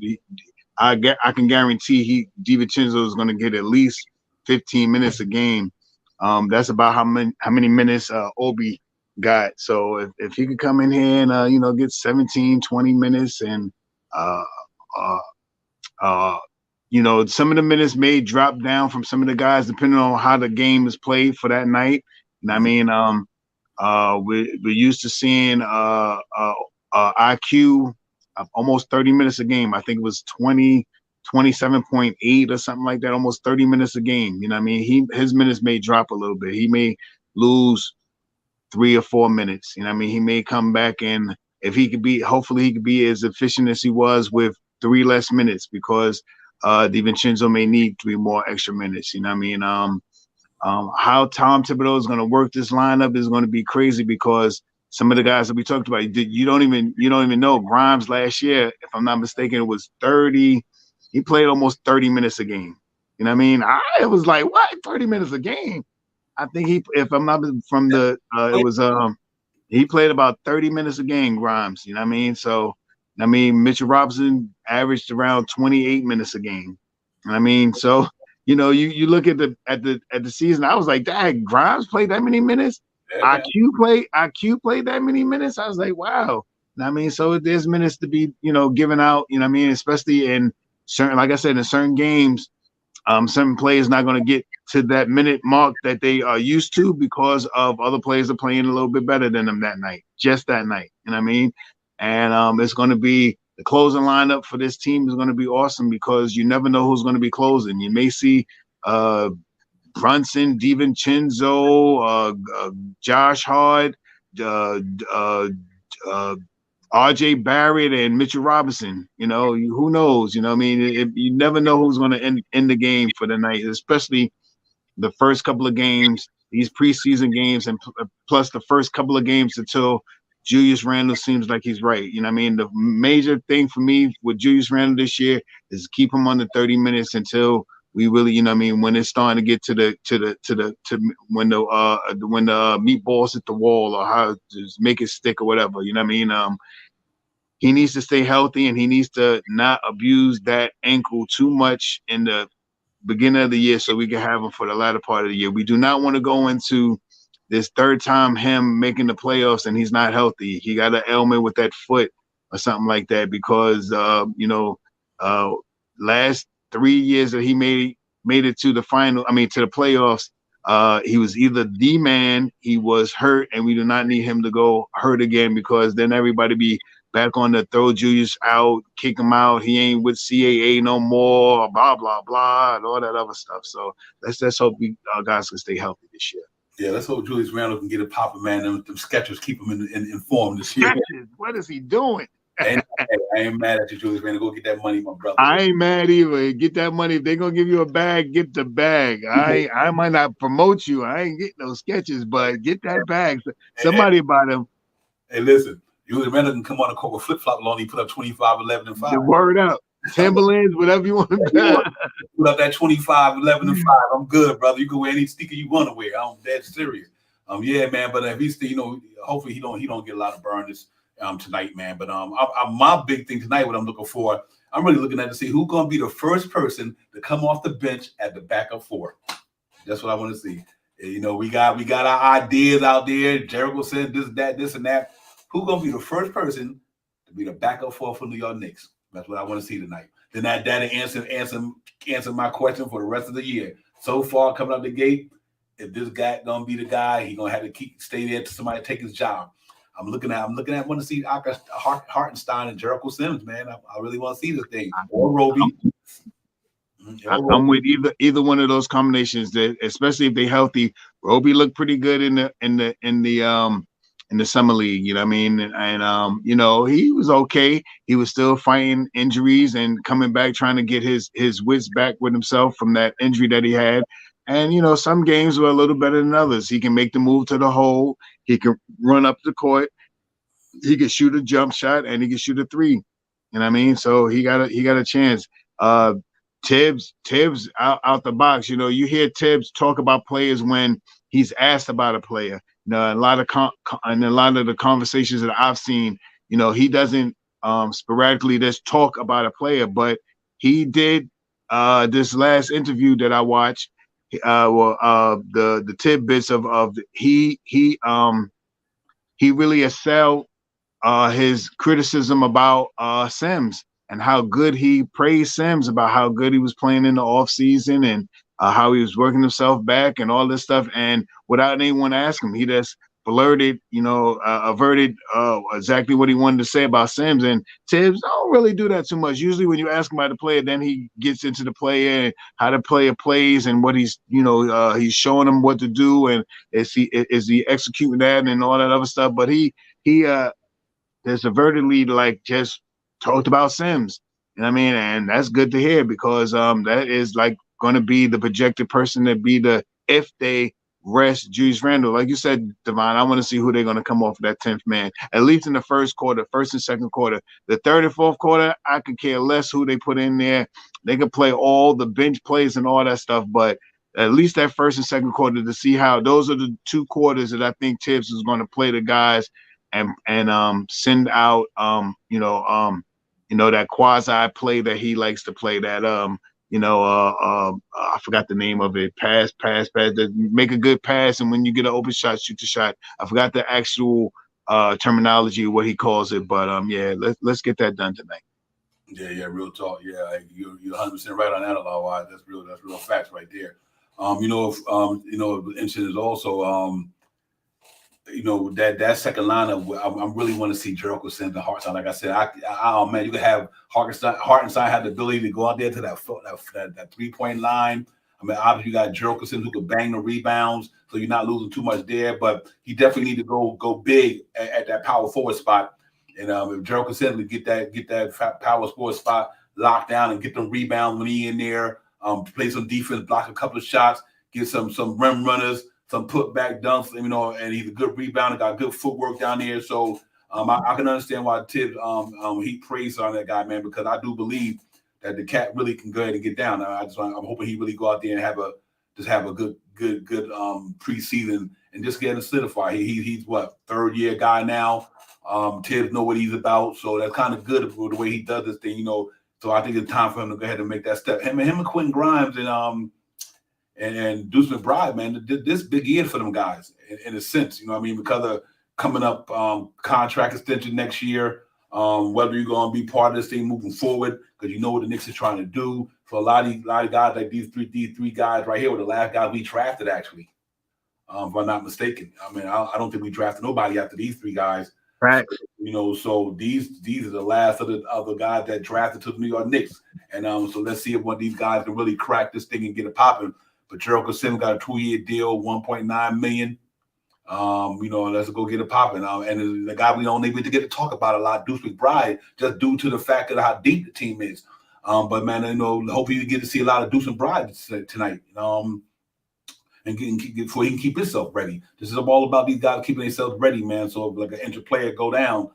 I can guarantee DiVincenzo is going to get at least 15 minutes a game. That's about how many minutes Obi got. So if he could come in here and get 17, 20 minutes and some of the minutes may drop down from some of the guys depending on how the game is played for that night. And I mean, we're used to seeing IQ almost 30 minutes a game. I think it was 27.8 or something like that, almost 30 minutes a game. You know what I mean? His minutes may drop a little bit. He may lose 3 or 4 minutes. You know what I mean? He may come back and hopefully he could be as efficient as he was with 3 less minutes because DiVincenzo may need 3 more extra minutes. You know what I mean? How Tom Thibodeau is going to work this lineup is going to be crazy because some of the guys that we talked about, you don't even know. Grimes last year, if I'm not mistaken, it was 30. He played almost 30 minutes a game. You know what I mean? I was like, what? 30 minutes a game? I think he played about 30 minutes a game, Grimes. You know what I mean? So, I mean, Mitchell Robinson averaged around 28 minutes a game. I mean, so you look at the season. I was like, dang, Grimes played that many minutes. Yeah. IQ played that many minutes. I was like, wow. I mean, so there's minutes to be given out. You know what I mean? Especially in certain, like I said, in certain games, certain players not going to get to that minute mark that they are used to because of other players are playing a little bit better than them that night, just that night. You know what I mean? And it's going to be the closing lineup for this team is going to be awesome because you never know who's going to be closing. You may see Brunson, DiVincenzo, Josh Hart, R.J. Barrett, and Mitchell Robinson. Who knows? You know what I mean? You never know who's going to end the game for the night, especially the first couple of games, these preseason games, and plus the first couple of games until Julius Randle seems like he's right. You know what I mean? The major thing for me with Julius Randle this year is keep him under 30 minutes until we really, you know what I mean, when it's starting to get to when the meatballs hit the wall or how to make it stick or whatever. You know what I mean? He needs to stay healthy and he needs to not abuse that ankle too much in the beginning of the year so we can have him for the latter part of the year. We do not want to go into this third time him making the playoffs and he's not healthy. He got an ailment with that foot or something like that because last 3 years that he made it to the to the playoffs, he was either the man, he was hurt, and we do not need him to go hurt again because then everybody be back on the throw Julius out, kick him out, he ain't with CAA no more, blah, blah, blah, and all that other stuff. So let's hope we guys can stay healthy this year. Yeah, let's hope Julius Randle can get it popping, man. Them sketchers keep him in form this year. What is he doing? I ain't mad at you, Julius Randle. Go get that money, my brother. I ain't mad either. Get that money. If they're gonna give you a bag, get the bag. I might not promote you. I ain't getting no sketches, but get that bag. Somebody buy them. Hey, listen, Julius Randle can come on the court with flip-flop on. He put up 25, 11, and 5. The word up. Timberlands, whatever you want to do. Put up that 25, 11, and 5. I'm good, brother. You can wear any sneaker you want to wear. I'm dead serious. Yeah, man. But if he's still, hopefully he don't get a lot of burn this tonight, man. But my big thing tonight, what I'm looking for, I'm really looking at to see who's going to be the first person to come off the bench at the backup 4. That's what I want to see. You know, we got our ideas out there. Jericho said this, and that. Who's going to be the first person to be the backup 4 for New York Knicks? That's what I want to see tonight. Then that answer my question for the rest of the year. So far, coming out the gate, if this guy gonna be the guy, he gonna have to stay there till somebody take his job. I'm looking at want to see Hartenstein and Jericho Sims, man. I really want to see this thing. Or Roby. I'm with either one of those combinations. That especially if they're healthy, Roby looked pretty good in the summer league. You know what I mean? And you know, he was okay. He was still fighting injuries and coming back, trying to get his wits back with himself from that injury that he had. And you know, some games were a little better than others. He can make the move to the hole. He can run up the court. He can shoot a jump shot, and he can shoot a 3. You know what I mean? So he got a chance. Tibbs out the box. You know, you hear Tibbs talk about players when he's asked about a player. You know, a lot of the conversations that I've seen, you know, he doesn't sporadically just talk about a player, but he did this last interview that I watched. The tidbits of he really excelled his criticism about Sims and how good he praised Sims about how good he was playing in the offseason and how he was working himself back and all this stuff. And without anyone asking him, he just blurted, you know, averted exactly what he wanted to say about Sims. And Tibbs don't really do that too much. Usually when you ask him about the player, then he gets into the player and how the player plays and what he's, you know, he's showing him what to do and is he executing that and all that other stuff. But he there's avertedly like just talked about Sims. You know what I mean? And that's good to hear because that is like going to be the projected person to be the if they rest Julius Randle. Like you said, Devon, I want to see who they're going to come off of that 10th man, at least in the first and second quarter. The third and fourth quarter, I could care less who they put in there. They could play all the bench plays and all that stuff, but at least that first and second quarter to see how those are the 2 quarters that I think Tibbs is going to play the guys and send out that quasi play that he likes to play, that I forgot the name of it. Pass, make a good pass, and when you get an open shot, shoot the shot. I forgot the actual terminology of what he calls it, but yeah, let's get that done tonight. Yeah, real talk. Yeah, you're 100% right on that. A lot wise, that's real facts right there. Interesting is also that second lineup. I really want to see Jericho Sims and Hartenstein. Like I said, you could have Hartenstein have the ability to go out there to that 3-point line. I mean, obviously you got Jericho Sims who could bang the rebounds, so you're not losing too much there. But he definitely need to go big at that power forward spot. And if Jericho Sims would get that power forward spot locked down and get them rebounds when he in there, play some defense, block a couple of shots, get some rim runners, some putback dunks, and he's a good rebounder, got good footwork down there. So I can understand why Tibbs he praised on that guy, man, because I do believe that the cat really can go ahead and get down. I'm hoping he really go out there and have a good preseason and just get him solidify. He's what, 3rd-year guy now. Tibbs know what he's about, so that's kind of good for the way he does this thing, So I think it's time for him to go ahead and make that step. Him and Quentin Grimes and Deuce McBride, man, this big year for them guys in a sense, because of coming up contract extension next year, whether you're going to be part of this thing moving forward, because you know what the Knicks are trying to do. For a lot of guys like these three guys right here were the last guys we drafted, actually, if I'm not mistaken. I mean, I don't think we drafted nobody after these 3 guys. Right. So these are the last of the other guys that drafted to the New York Knicks. And so let's see if one of these guys can really crack this thing and get it popping. But Jericho Sims got a 2-year deal, $1.9 million. Let's go get it popping. And the guy we don't even get to talk about a lot, Deuce McBride, just due to the fact of how deep the team is. But man, hopefully you get to see a lot of Deuce McBride tonight. And before he can keep himself ready. This is all about these guys keeping themselves ready, man. So if like an injured player go down,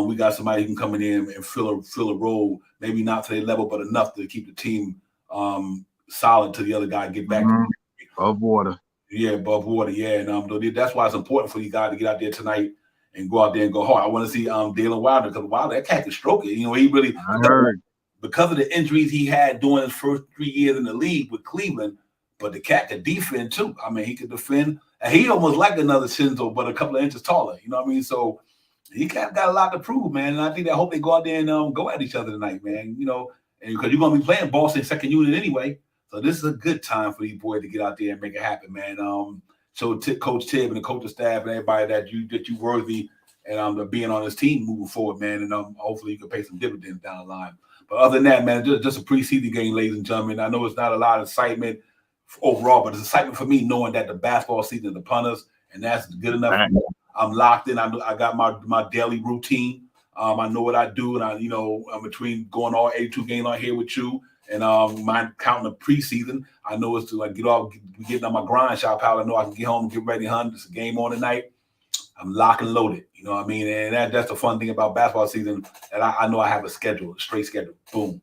we got somebody who can come in and fill a role, maybe not to their level, but enough to keep the team solid till the other guy get back above water. Yeah, above water. Yeah, and that's why it's important for you guys to get out there tonight and go out there and go hard. I want to see Dalen Wilder, because Wilder, that cat can stroke it. He really. I heard because of the injuries he had during his first 3 years in the league with Cleveland. But the cat could defend too. I mean, he could defend, and he almost like another Shinzo, but a couple of inches taller. You know what I mean? So he got a lot to prove, man. And I think I hope they go out there and go at each other tonight, man. You know, and because you're gonna be playing Boston second unit anyway, so this is a good time for these boys to get out there and make it happen, man. So Coach Tibb and the coaching staff and everybody that you worthy and being on this team moving forward, man. And hopefully you can pay some dividends down the line. But other than that, man, just a preseason game, ladies and gentlemen. I know it's not a lot of excitement overall, but it's excitement for me knowing that the basketball season is upon us, and that's good enough. Right. I'm locked in. I got my daily routine. I know what I do, and I'm between going all 82 games on here with you and my counting the preseason. I know it's to like getting on my grind shop. How I know I can get home and get ready, hun. It's a game on tonight. I'm locked and loaded. You know what I mean? And that's the fun thing about basketball season. That I know I have a schedule, a straight schedule. Boom.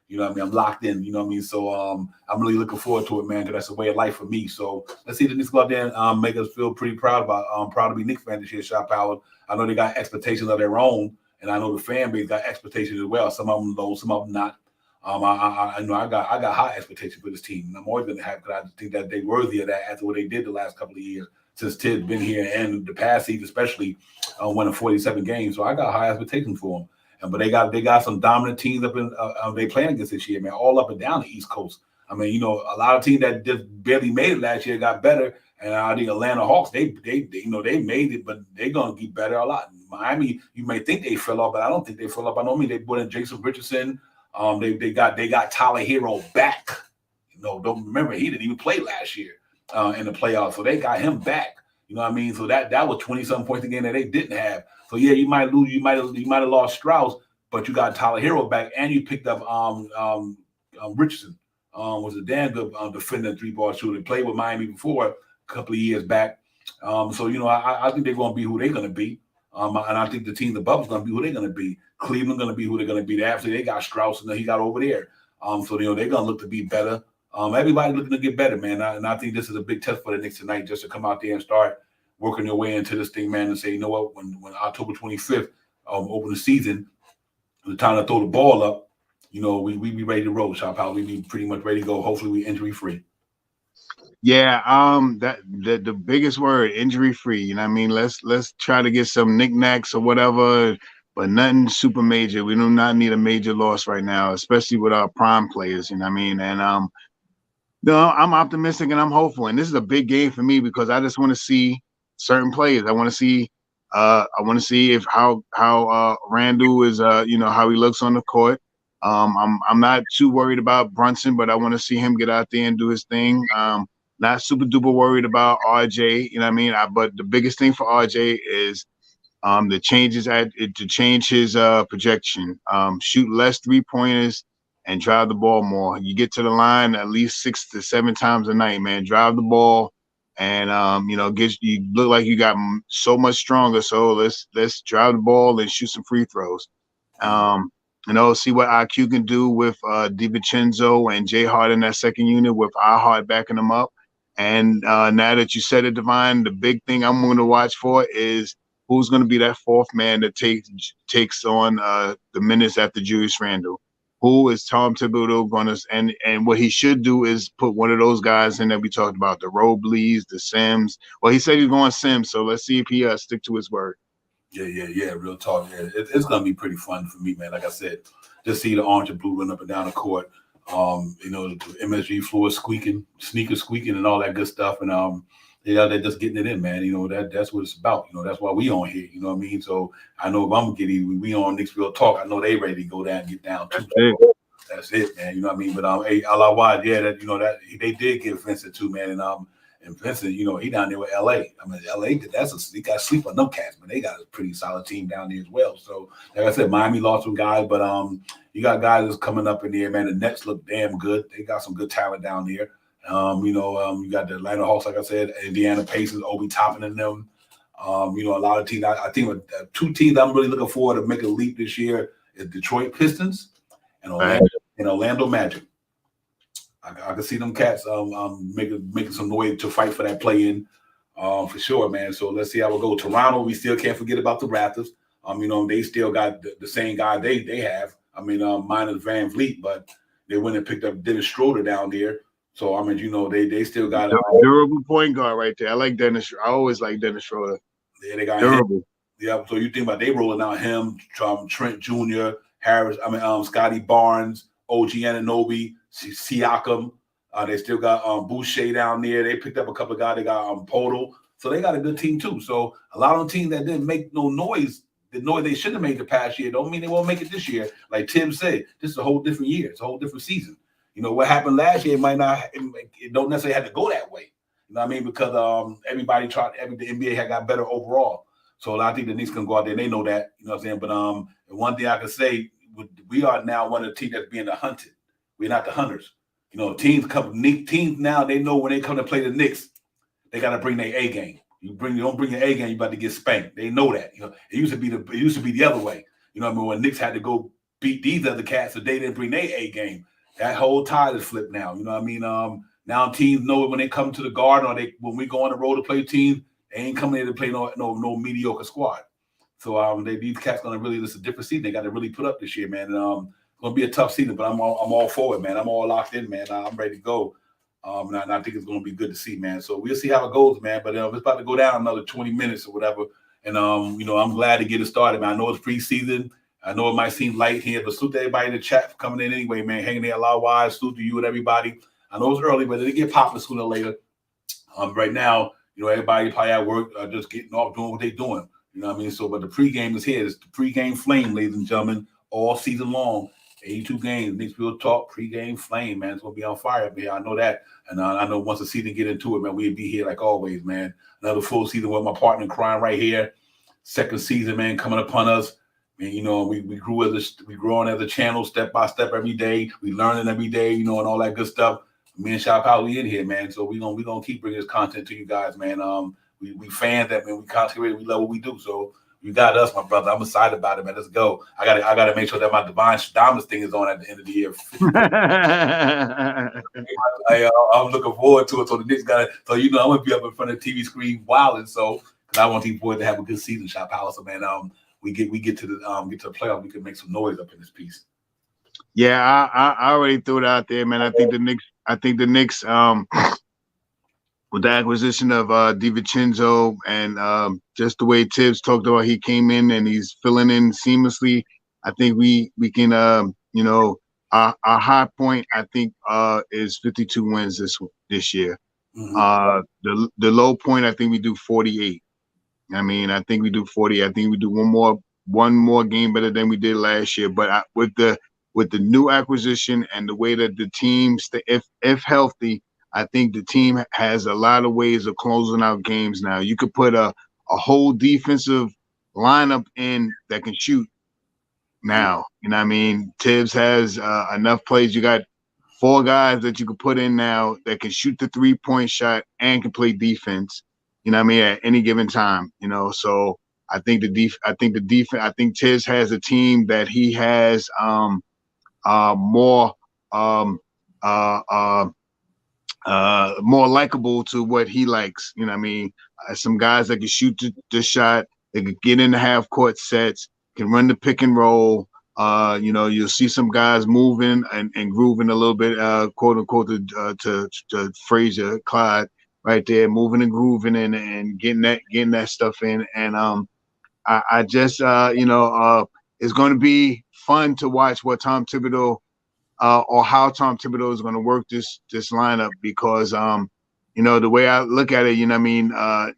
You know what I mean? I'm locked in. You know what I mean? So I'm really looking forward to it, man, because that's a way of life for me. So let's see the Knicks go out there and make us feel pretty proud proud to be Knicks fans this year, Shot Power. I know they got expectations of their own, and I know the fan base got expectations as well. Some of them low, some of them not. I know I got high expectations for this team, and I'm always going to have, because I just think that they're worthy of that after what they did the last couple of years since Tibbs been here, and the past season especially, winning 47 games. So I got high expectations for them. But they got some dominant teams up in they playing against this year, man, all up and down the East Coast. I mean, a lot of teams that just barely made it last year got better, and I think Atlanta Hawks they made it, but they're gonna get better a lot. Miami, you may think they fell off, but I don't think they fell off. I know they brought in Jason Richardson. They got Tyler Hero back. Don't remember he didn't even play last year in the playoffs, so they got him back. You know what I mean? So that was 20-something points a game that they didn't have. So yeah, you might lose. You might have lost Strauss, but you got Tyler Hero back, and you picked up Richardson. Was a damn good defender, 3-ball shooter. Played with Miami before a couple of years back. So I think they're going to be who they're going to be. And I think the team above is going to be who they're going to be. Cleveland going to be who they're going to be. They got Strauss, and he got over there. So they're going to look to be better. Everybody looking to get better, man. And I think this is a big test for the Knicks tonight, just to come out there and start working your way into this thing, man, and say, you know what, when October 25th open the season, the time to throw the ball up, we be ready to roll, Shop House. We be pretty much ready to go. Hopefully we injury free. Yeah, that the biggest word, injury free. You know what I mean? Let's try to get some knickknacks or whatever, but nothing super major. We do not need a major loss right now, especially with our prime players, you know what I mean? And I'm optimistic and I'm hopeful. And this is a big game for me because I just want to see certain players. I want to see if how Randall is how he looks on the court. I'm not too worried about Brunson, but I want to see him get out there and do his thing. Not super duper worried about RJ, you know what I mean? But the biggest thing for RJ is the changes to change his projection. Shoot less 3-pointers and drive the ball more. You get to the line at least 6 to 7 times a night, man. Drive the ball. And you look like you got so much stronger. So let's drive the ball and shoot some free throws. See what IQ can do with DiVincenzo and Jay Hart in that second unit with iHeart backing them up. And now that you said it, Divine, the big thing I'm going to watch for is who's going to be that fourth man that takes on the minutes after Julius Randle. Who is Tom Thibodeau going to – and what he should do is put one of those guys in that we talked about, the Robleys, the Sims. Well, he said he's going Sims, so let's see if he stick to his word. Yeah, real talk. Yeah, it's going to be pretty fun for me, man. Like I said, just see the orange and blue run up and down the court. The MSG floor squeaking, sneakers squeaking and all that good stuff. And they're just getting it in, man. That's what it's about. That's why we on here. You know what I mean? So I know if I'm getting we on Knicks Real Talk, I know they ready to go down and get down too. That's it, man. You know what I mean? But hey, Alawad, yeah, that they did get Vincent too, man. And Vincent, he down there with LA. I mean, LA, they got to sleep on them cats, but they got a pretty solid team down there as well. So, like I said, Miami lost some guys, but you got guys that's coming up in there, man. The Nets look damn good. They got some good talent down there. You got the Atlanta Hawks, like I said, Indiana Pacers, Obi Toppin and them. A lot of teams. I think with two teams I'm really looking forward to make a leap this year is Detroit Pistons and Orlando Magic. I can see them cats making some noise to fight for that play-in for sure, man. So let's see how it go. Toronto, we still can't forget about the Raptors. They still got the same guy they have. I mean, minus Van Vliet, but they went and picked up Dennis Schroeder down there. So I mean, you know, they still got a durable point guard right there. I like Dennis. I always like Dennis Schroeder. Yeah, they got durable. Him. Yeah, so you think about they rolling out him, Trent Jr., Harris. I mean, Scotty Barnes, OG Anunoby, Siakam. They still got Boucher down there. They picked up a couple of guys. They got Podol. So they got a good team too. So a lot of teams that didn't make no noise, the noise they should have made the past year, don't mean they won't make it this year. Like Tim said, this is a whole different year. It's a whole different season. You know, what happened last year might not, it don't necessarily have to go that way. You know what I mean? Because everybody the NBA had got better overall. So I think the Knicks can go out there and they know that. You know what I'm saying? But one thing I can say, we are now one of the teams that's being hunted. We're not the hunters. You know, teams now, they know when they come to play the Knicks, they got to bring their A game. You don't bring your A game, you about to get spanked. They know that. You know, it used to be the other way. You know what I mean? When Knicks had to go beat these other cats, so they didn't bring their A game. That whole tide is flipped now. You know what I mean? Now teams know when they come to the Garden or when we go on the road to play teams, they ain't coming here to play no mediocre squad. So these cats gonna really, this is a different season. They got to really put up this year, man. And it's gonna be a tough season, but I'm all for it, man. I'm all locked in, man. I'm ready to go. And I think it's gonna be good to see, man. So we'll see how it goes, man. But it's about to go down another 20 minutes or whatever. And you know, I'm glad to get it started, man. I know it's preseason. I know it might seem light here, but salute to everybody in the chat for coming in anyway, man. Hanging there a lot wise. Salute to you and everybody. I know it's early, but it'll get popping sooner or later. Right now, you know, everybody probably at work, just getting off, doing what they're doing. You know what I mean? So, but the pregame is here. It's the pregame flame, ladies and gentlemen, all season long. 82 games. Knicks Real Talk, pregame flame, man. It's going to be on fire up here. I know that. And I know once the season get into it, man, we'll be here like always, man. Another full season with my partner in crime right here. Second season, man, coming upon us. And, you know, we growing as a channel step by step every day. We learning every day, you know, and all that good stuff. Me and Shop Out, we in here, man. So we gonna keep bringing this content to you guys, man. We fans that, man. We concentrate. We love what we do. So you got us, my brother. I'm excited about it, man. Let's go. I gotta make sure that my Divine Diamonds thing is on at the end of the year. I'm looking forward to it. So the Knicks got it. So you know, I'm gonna be up in front of the TV screen wilding. So because I want these boys to have a good season, Shop House. So man, we get to the playoff, we can make some noise up in this piece. Yeah, I already threw it out there, man. I think the Knicks, with the acquisition of DiVincenzo and just the way Tibbs talked about, he came in and he's filling in seamlessly. I think we can, you know, our high point I think is 52 wins this year. Mm-hmm. The low point I think we do 48. I mean, I think we do 40. I think we do one more game better than we did last year. But with the new acquisition and the way that the team, if healthy, I think the team has a lot of ways of closing out games now. You could put a whole defensive lineup in that can shoot now. You know what I mean? Tibbs has enough plays. You got 4 guys that you could put in now that can shoot the 3-point shot and can play defense. You know what I mean? At any given time, you know. So I think Tibbs has a team that he has more likable to what he likes. You know what I mean? Some guys that can shoot the shot, they can get into half court sets, can run the pick and roll. You know, you'll see some guys moving and grooving a little bit, quote unquote, to Frazier, Clyde, right there, moving and grooving and getting that stuff in. And I just you know, it's going to be fun to watch what Tom Thibodeau or how Tom Thibodeau is going to work this lineup, because you know, the way I look at it, you know what I mean,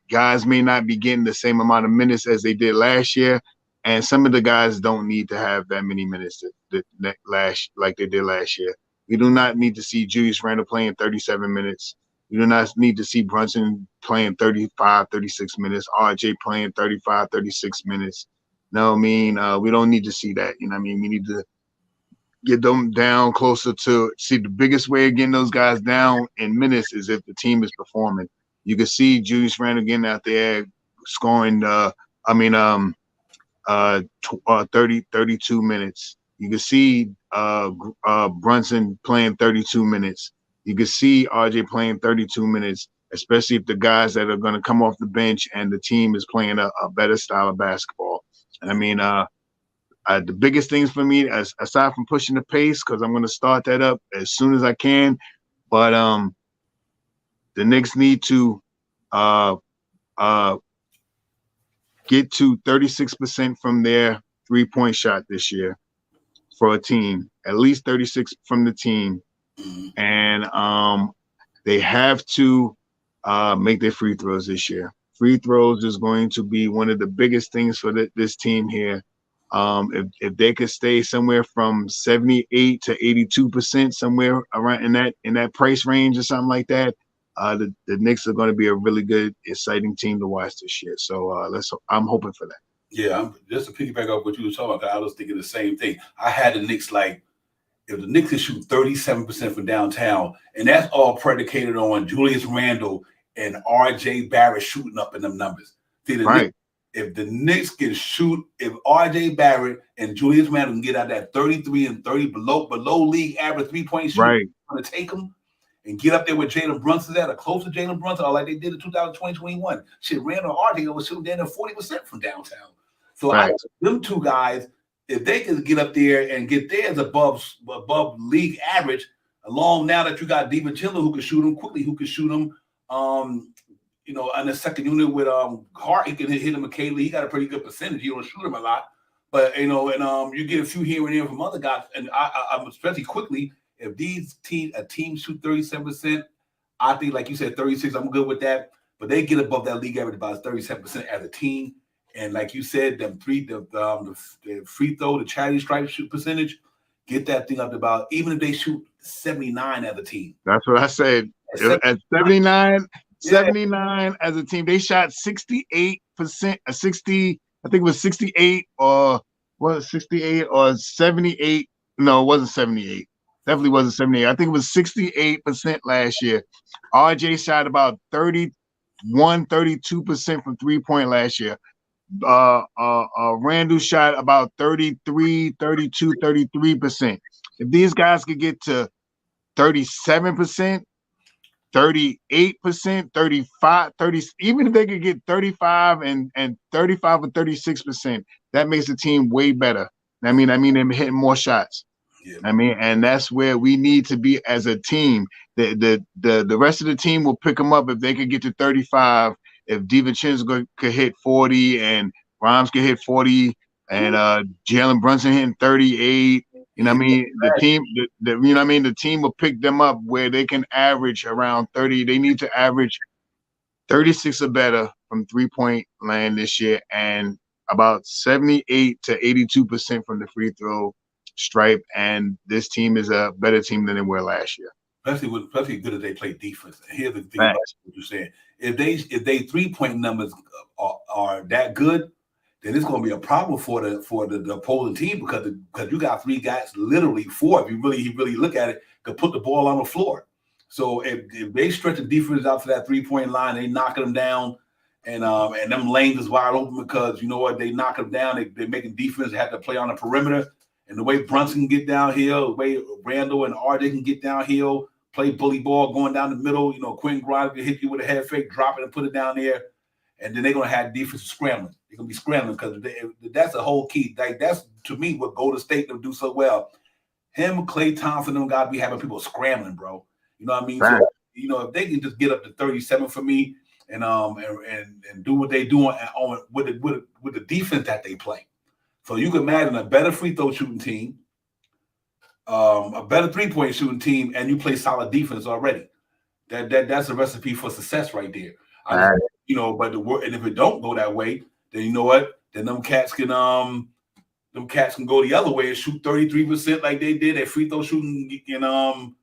guys may not be getting the same amount of minutes as they did last year, and some of the guys don't need to have that many minutes like they did last year. We do not need to see Julius Randle playing 37 minutes. We do not need to see Brunson playing 35, 36 minutes, RJ playing 35, 36 minutes. No, I mean, we don't need to see that. You know what I mean? We need to get them down closer to – see, the biggest way of getting those guys down in minutes is if the team is performing. You can see Julius Randle getting out there scoring 32 minutes. You can see Brunson playing 32 minutes. You can see RJ playing 32 minutes, especially if the guys that are going to come off the bench and the team is playing a better style of basketball. I mean, the biggest things for me, aside from pushing the pace, because I'm going to start that up as soon as I can. But the Knicks need to get to 36% from their 3-point shot this year for a team, at least 36 from the team. And they have to make their free throws this year. Free throws is going to be one of the biggest things for this team here. If they could stay somewhere from 78 to 82%, somewhere around in that price range or something like that, the Knicks are going to be a really good, exciting team to watch this year. So I'm hoping for that. Yeah, just to piggyback off what you were talking about, I was thinking the same thing. I had the Knicks like, if the Knicks could shoot 37% from downtown, and that's all predicated on Julius Randle and RJ Barrett shooting up in them numbers. See, Right. If the Knicks can shoot, if RJ Barrett and Julius Randle can get out that 33 and 30 below league average 3-point shoot, right, going to take them and get up there with Jalen Brunson's at, or close to Jalen Brunson, or like they did in 2020-21. Shit, Randle and RJ was shooting down at 40% from downtown. So right. them two guys, if they can get up there and get theirs above league average, along now that you got DiVincenzo who can shoot them quickly, who can shoot them, in the second unit with Hart, he can hit him occasionally. He got a pretty good percentage. He don't shoot him a lot, but you get a few here and there from other guys. And I'm especially quickly, if a team shoot 37%, I think like you said 36. I'm good with that. But they get above that league average about 37% as a team. And like you said, the free throw, the charity stripe shoot percentage, get that thing up to about, even if they shoot 79 as a team. That's what I said. At 79 as a team, they shot 68%, 60, I think it was 68 or was it 68 or 78? No, it wasn't 78. Definitely wasn't 78. I think it was 68% last year. RJ shot about 31, 32% from 3-point last year. Randall shot about 33, 32, 33%. If these guys could get to 37%, 38%, 35, 30, even if they could get 35 and 35 or 36%, that makes the team way better. I mean, they're hitting more shots. Yeah. And that's where we need to be as a team. The rest of the team will pick them up if they could get to 35. If DiVincenzo could hit 40 and Rhymes could hit 40 and Jalen Brunson hitting 38, the team, the team will pick them up where they can average around 30. They need to average 36 or better from 3-point land this year, and about 78 to 82% from the free throw stripe. And this team is a better team than they were last year. Especially good if they play defense. Here's the thing about what you're saying: if they 3-point numbers are that good, then it's going to be a problem for the opposing team because you got 3 guys, literally 4. If you really look at it, could put the ball on the floor. So if they stretch the defense out to that 3-point line, they knocking them down, and them lanes is wide open because you know what, they knock them down. They're making defense have to play on the perimeter, and the way Brunson can get downhill, the way Randall and RJ can get downhill. Play bully ball going down the middle. Quentin Grimes can hit you with a head fake, drop it and put it down there. And then they're going to have defensive scrambling. They're going to be scrambling because that's a whole key. Like, that's, to me, what Golden State will do so well. Him, Klay Thompson, them guys be having people scrambling, bro. You know what I mean? Right. So, if they can just get up to 37 for me and do what they do with the defense that they play. So you can imagine a better free throw shooting team, a better 3-point shooting team, and you play solid defense already. That's a recipe for success right there. But and if it don't go that way, then you know what? Then them cats can go the other way and shoot 33% like they did at free throw shooting, and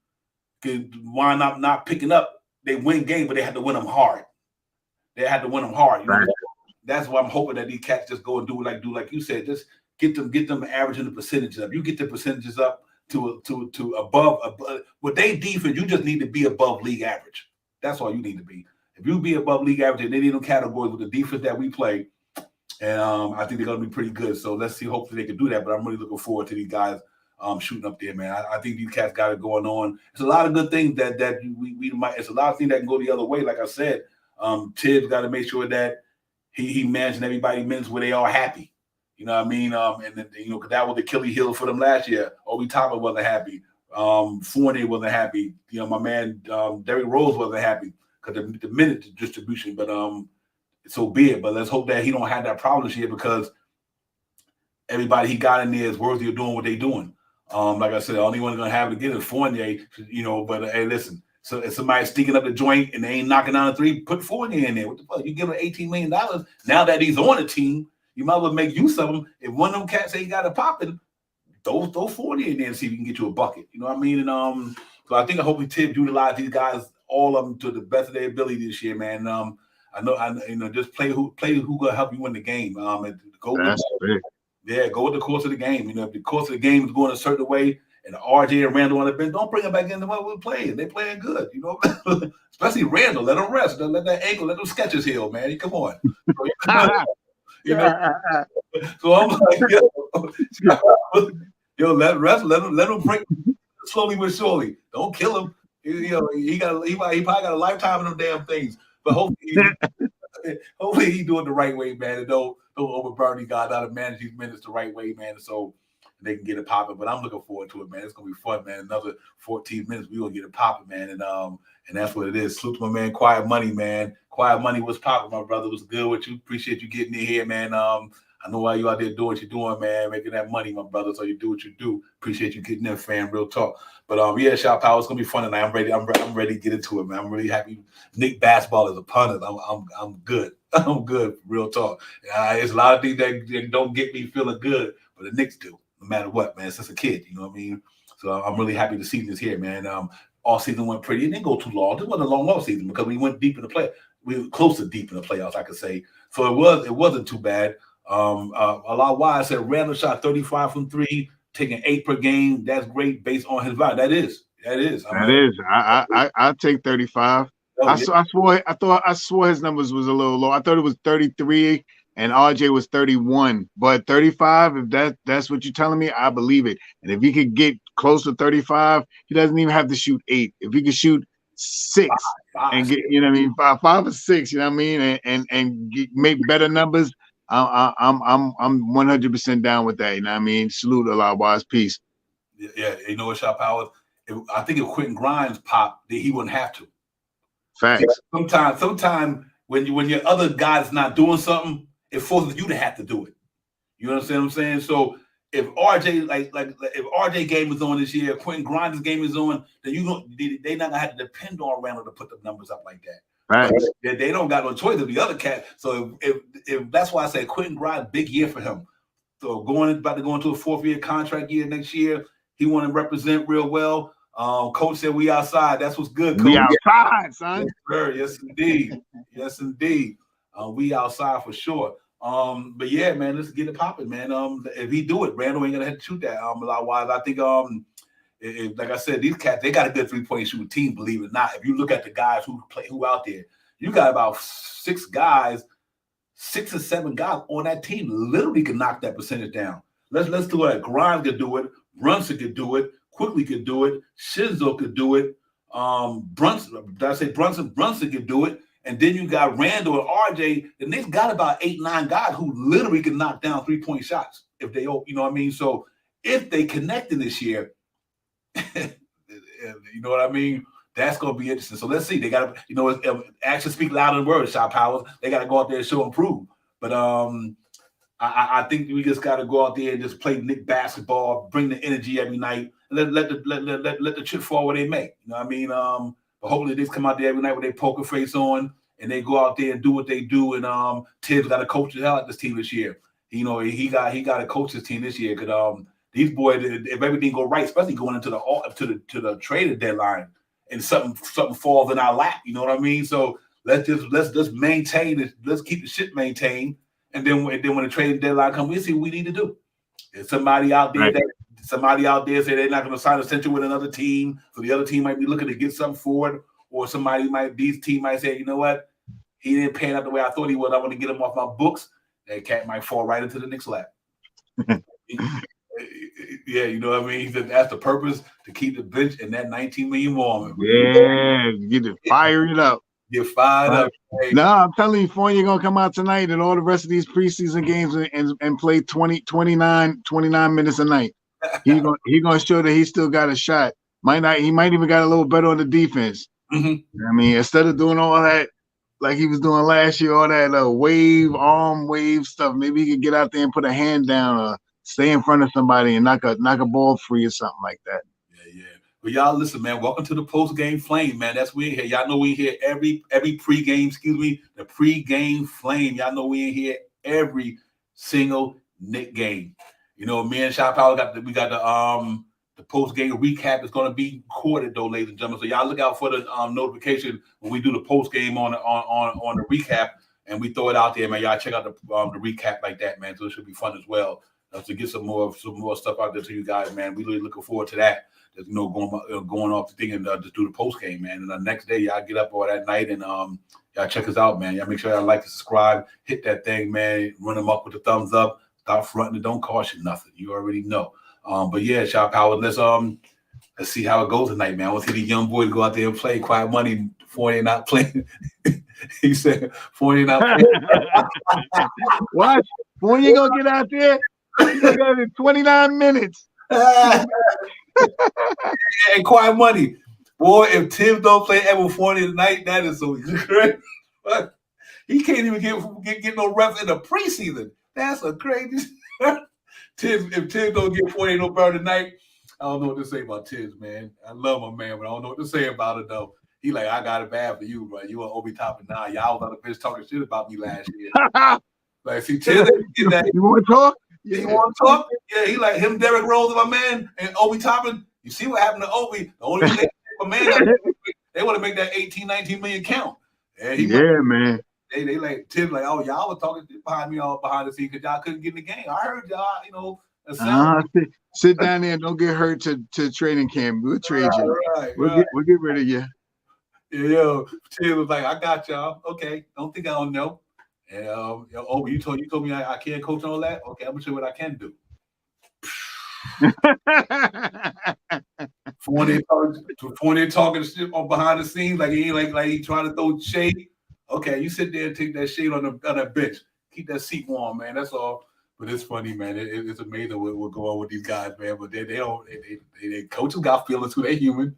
can wind up not picking up. They win game, but they had to win them hard. Right. That's why I'm hoping that these cats just go and do like you said, just get them averaging the percentages up. You get the percentages up to above with their defense, you just need to be above league average. That's all you need to be. If you be above league average in any of them categories with the defense that we play, and I think they're going to be pretty good. So let's see. Hopefully they can do that. But I'm really looking forward to these guys shooting up there, man. I think these cats got it going on. It's a lot of good things that we might. It's a lot of things that can go the other way. Like I said, Tibbs got to make sure that he managing everybody minutes where they are happy. You know what I mean? And then, you know, because that was the Achilles heel for them last year. Obi Toppin wasn't happy. Fournier wasn't happy. You know, my man Derrick Rose wasn't happy because the minute distribution. But so be it. But let's hope that he don't have that problem this year because everybody he got in there is worthy of doing what they're doing. Like I said, the only one gonna have it again is Fournier. You know, but hey, listen. So if somebody's sticking up the joint and they ain't knocking down a three, put Fournier in there. What the fuck? You give him $18 million. Now that he's on the team, you might as well make use of him. If one of them cats ain't got it popping, throw Fournier in there and see if you can get you a bucket. You know what I mean? And so I think I hope we utilize these guys, all of them, to the best of their ability this year, man. I know, just play who gonna help you win the game. And go with the course of the game. You know, if the course of the game is going a certain way, and RJ and Randall on the bench, don't bring them back in the way we're playing. They're playing good, you know. Especially Randall, let him rest. Let that ankle, let them sketches heal, man. Come on. You know, so I'm like, yo, let him break slowly but surely. Don't kill him. You know, he probably got a lifetime of them damn things. But hopefully he do it the right way, man. And don't overburn these guys out of manage these minutes the right way, man. So they can get it popping. But I'm looking forward to it, man. It's gonna be fun, man. Another 14 minutes, we gonna get it popping, man. And that's what it is. Salute to my man, Quiet Money, man. Quiet Money was popping, my brother. Was good with you. Appreciate you getting in here, man. I know why you out there doing what you're doing, man, making that money, my brother. So you do what you do. Appreciate you getting in, fam. Real talk. But yeah, Shop Power, it's gonna be fun tonight. I'm ready. I'm ready to get into it, man. I'm really happy. Nick basketball is upon us. I'm good. I'm good. Real talk. It's a lot of things that don't get me feeling good, but the Knicks do, no matter what, man. Since a kid, you know what I mean. So I'm really happy the season is here, man. All season went pretty. It didn't go too long. It wasn't a long off season because we went deep in the play. We were close to deep in the playoffs, I could say. So it wasn't too bad. A lot why I said Randall shot 35 from 3, taking 8 per game. That's great based on his value. That is. I take 35. I swore his numbers was a little low. I thought it was 33 and RJ was 31, but 35. If that's what you're telling me, I believe it. And if he could get close to 35, he doesn't even have to shoot 8. If he could shoot 6 and get, you know what I mean, 5 or 6, you know what I mean, and make better numbers. I'm 100% down with that. You know what I mean? Salute a lot wise peace. Yeah, you know what, Shop Powers? I think if Quentin Grimes popped, he wouldn't have to. Facts. Sometimes when your other guy's not doing something, it forces you to have to do it. You understand what I'm saying? So if RJ if RJ game is on this year, Quentin Grimes' game is on, then they're not gonna have to depend on Randall to put the numbers up like that. Right. They don't got no choice of the other cat. So if that's why I say Quentin Grimes, big year for him. So about to go into a 4th-year contract year next year. He want to represent real well. Coach said we outside. That's what's good, Coach. We outside, son. Yes, sir. Yes, indeed. Yes, indeed. We outside for sure. But yeah, man, let's get it popping, man. If he do it, Randall ain't gonna have to shoot that. A lot wise. I think like I said, these cats, they got a good 3-point shooting team, believe it or not. If you look at the guys who out there, you got about 6 or 7 guys on that team literally can knock that percentage down. Let's do it. Grimes could do it. Brunson could do it. Quickly could do it. Shinzo could do it. Brunson could do it. And then you got Randall and RJ, and they've got about 8-9 guys who literally can knock down 3-point shots if they, you know what I mean? So if they connect in this year, you know what I mean? That's going to be interesting. So let's see. They got to, you know, actions speak louder than words, Shot Powers. They got to go out there and show and prove. But I think we just got to go out there and just play Knick basketball, bring the energy every night, and let the chip fall where they may. You know what I mean? But hopefully they come out there every night with their poker face on and they go out there and do what they do. And Tibbs got to coach the hell out of this team this year. You know, he got to coach this team this year because these boys, if everything go right, especially going into the trade deadline, and something falls in our lap, you know what I mean? So let's just maintain it. Let's keep the shit maintained, and then when the trade deadline comes, we see what we need to do. If somebody out there say they're not going to sign a central with another team, so the other team might be looking to get something forward, or these team might say, you know what, he didn't pan out the way I thought he would. I want to get him off my books. That cat might fall right into the Knicks' lap. Yeah, you know what I mean? That's the purpose, to keep the bench and that $19 million warm. Yeah, get it, fire it up. Get fired up. Hey. No, I'm telling you, Fournier gonna come out tonight and all the rest of these preseason games and play 29 minutes a night. He gonna show that he still got a shot. He might even got a little better on the defense. Mm-hmm. I mean, instead of doing all that like he was doing last year, all that arm wave stuff, maybe he could get out there and put a hand down or stay in front of somebody and knock a ball free or something like that. Yeah. Well, y'all listen, man. Welcome to the post-game flame, man. That's we in here. Y'all know we in here every pregame, the pregame flame. Y'all know we in here every single Knicks game. You know, me and Shy Power got the post-game recap is going to be recorded, though, ladies and gentlemen. So y'all look out for the notification when we do the post-game on the recap, and we throw it out there, man. Y'all check out the recap like that, man. So it should be fun as well to get some more stuff out there to you guys, man. We really looking forward to that. Just, you know, going off the thing and just do the post-game, man. And the next day, y'all get up all that night and y'all check us out, man. Y'all make sure y'all like and subscribe. Hit that thing, man. Run them up with the thumbs up. Stop fronting. It don't cost you nothing. You already know. But yeah, Shot Power, let's see how it goes tonight, man. I want to see the young boys go out there and play. Quiet Money, Fournier not playing. He said Fournier not playing. Watch, Fournier gonna get out there. He's gonna get in 29 minutes. And Quiet Money, boy. If Tim don't play ever Fournier tonight, that is so great. He can't even get no reps in the preseason. That's a crazy. If Tim don't get 40 no better tonight, I don't know what to say about Tiz, man. I love my man, but I don't know what to say about it though. He like, I got it bad for you, bro. You are Obi Toppin now. Y'all was on the bitch talking shit about me last year. Like, see, Tiz, you want to talk? Yeah. You want to talk? Yeah, he like him, Derrick Rose, my man, and Obi Toppin. You see what happened to Obi? The only thing my man, they want to make that 18, 19 million count. Man. They like Tim like, oh, y'all were talking behind me all behind the scenes because y'all couldn't get in the game. I heard y'all, you know. Sit down there and don't get hurt to training camp. We'll trade you. We'll get rid of you. Yeah, Tim was like, I got y'all. Okay, don't think I don't know. And you told me I can't coach all that. Okay, I'm gonna show you what I can do. Fournier talking shit on behind the scenes like he ain't like he trying to throw shade. Okay, you sit there and take that shade on that bench. Keep that seat warm, man. That's all. But it's funny, man. It's amazing what go on with these guys, man. But they coaches got feelings too. They human.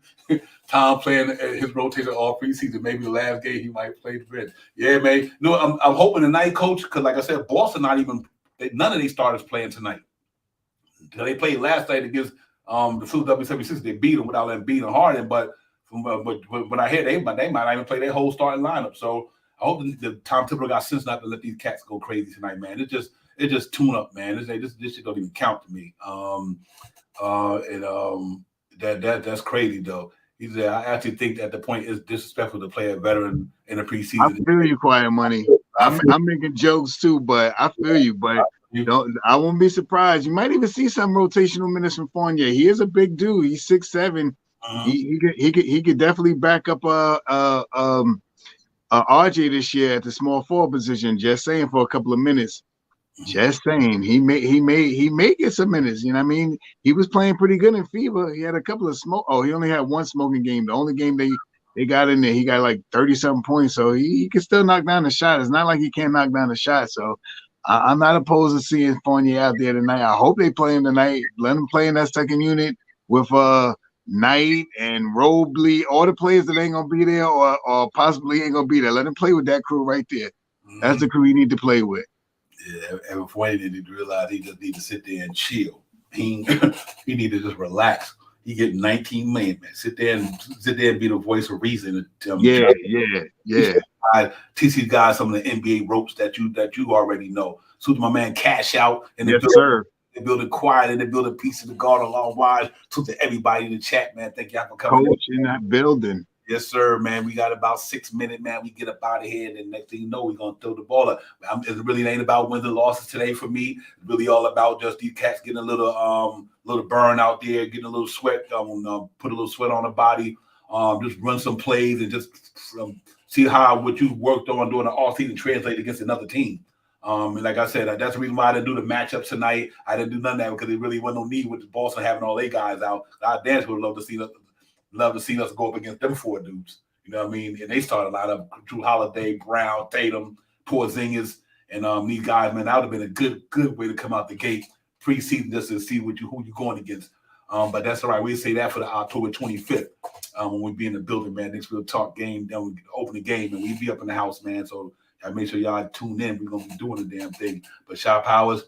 Tom playing his rotation all preseason. Maybe the last game he might play the bench. Yeah, man. No, I'm hoping tonight, coach, because like I said, Boston none of these starters playing tonight. They played last night against the Philadelphia 76ers. They beat them without them beating Harden. But when I hear they might not even play their whole starting lineup. So I hope the Tom Thibodeau got sense not to let these cats go crazy tonight, man. It just tune up, man. This shit don't even count to me. That's crazy though. He said, I actually think at the point it's disrespectful to play a veteran in a preseason. I feel you, Quiet Money. I'm making jokes too, but I feel you. But I won't be surprised. You might even see some rotational minutes from Fournier. He is a big dude. He's 6'7". He could definitely back up RJ this year at the small forward position. Just saying, for a couple of minutes. Just saying, he may get some minutes. You know what I mean? He was playing pretty good in FIBA. He had a couple of smoke. Oh, he only had one smoking game. The only game they got in there, he got like 30-something points. So he can still knock down the shot. It's not like he can't knock down the shot. So I'm not opposed to seeing Fournier out there tonight. I hope they play him tonight. Let him play in that second unit with Knight and Robley, all the players that ain't gonna be there or possibly ain't gonna be there. Let him play with that crew right there. That's the crew you need to play with. Yeah, and Fournier didn't realize he just need to sit there and chill. He need to just relax. He get 19 million, man. Sit there and be the voice of reason. Yeah. Teach these guys some of the NBA ropes that you already know. So my man Cash Out and they build it quiet and they build a piece of the garden along wide. So to everybody in the chat, man, thank y'all for coming. Coach in that building. Yes, sir, man. We got about 6 minutes, man. We get up out of here, and then next thing you know, we're gonna throw the ball up. It really ain't about wins and losses today for me. It's really all about just these cats getting a little burn out there, getting a little sweat, put a little sweat on the body, just run some plays and just see how what you worked on during the offseason translate against another team. And like I said, that's the reason why I didn't do the matchups tonight. I didn't do none of that because there really wasn't no need with Boston having all their guys out. I damn would love to see us go up against them 4 dudes. You know what I mean? And they started a lot of Drew Holiday, Brown, Tatum, Porzingis, and these guys, man. That would have been a good way to come out the gate preseason just to see who you're going against. But that's all right. We'll say that for the October 25th when we be in the building, man. Next we'll talk game, then we open the game, and we be up in the house, man. So I make sure y'all tune in. We're gonna be doing the damn thing. But Shot Powers,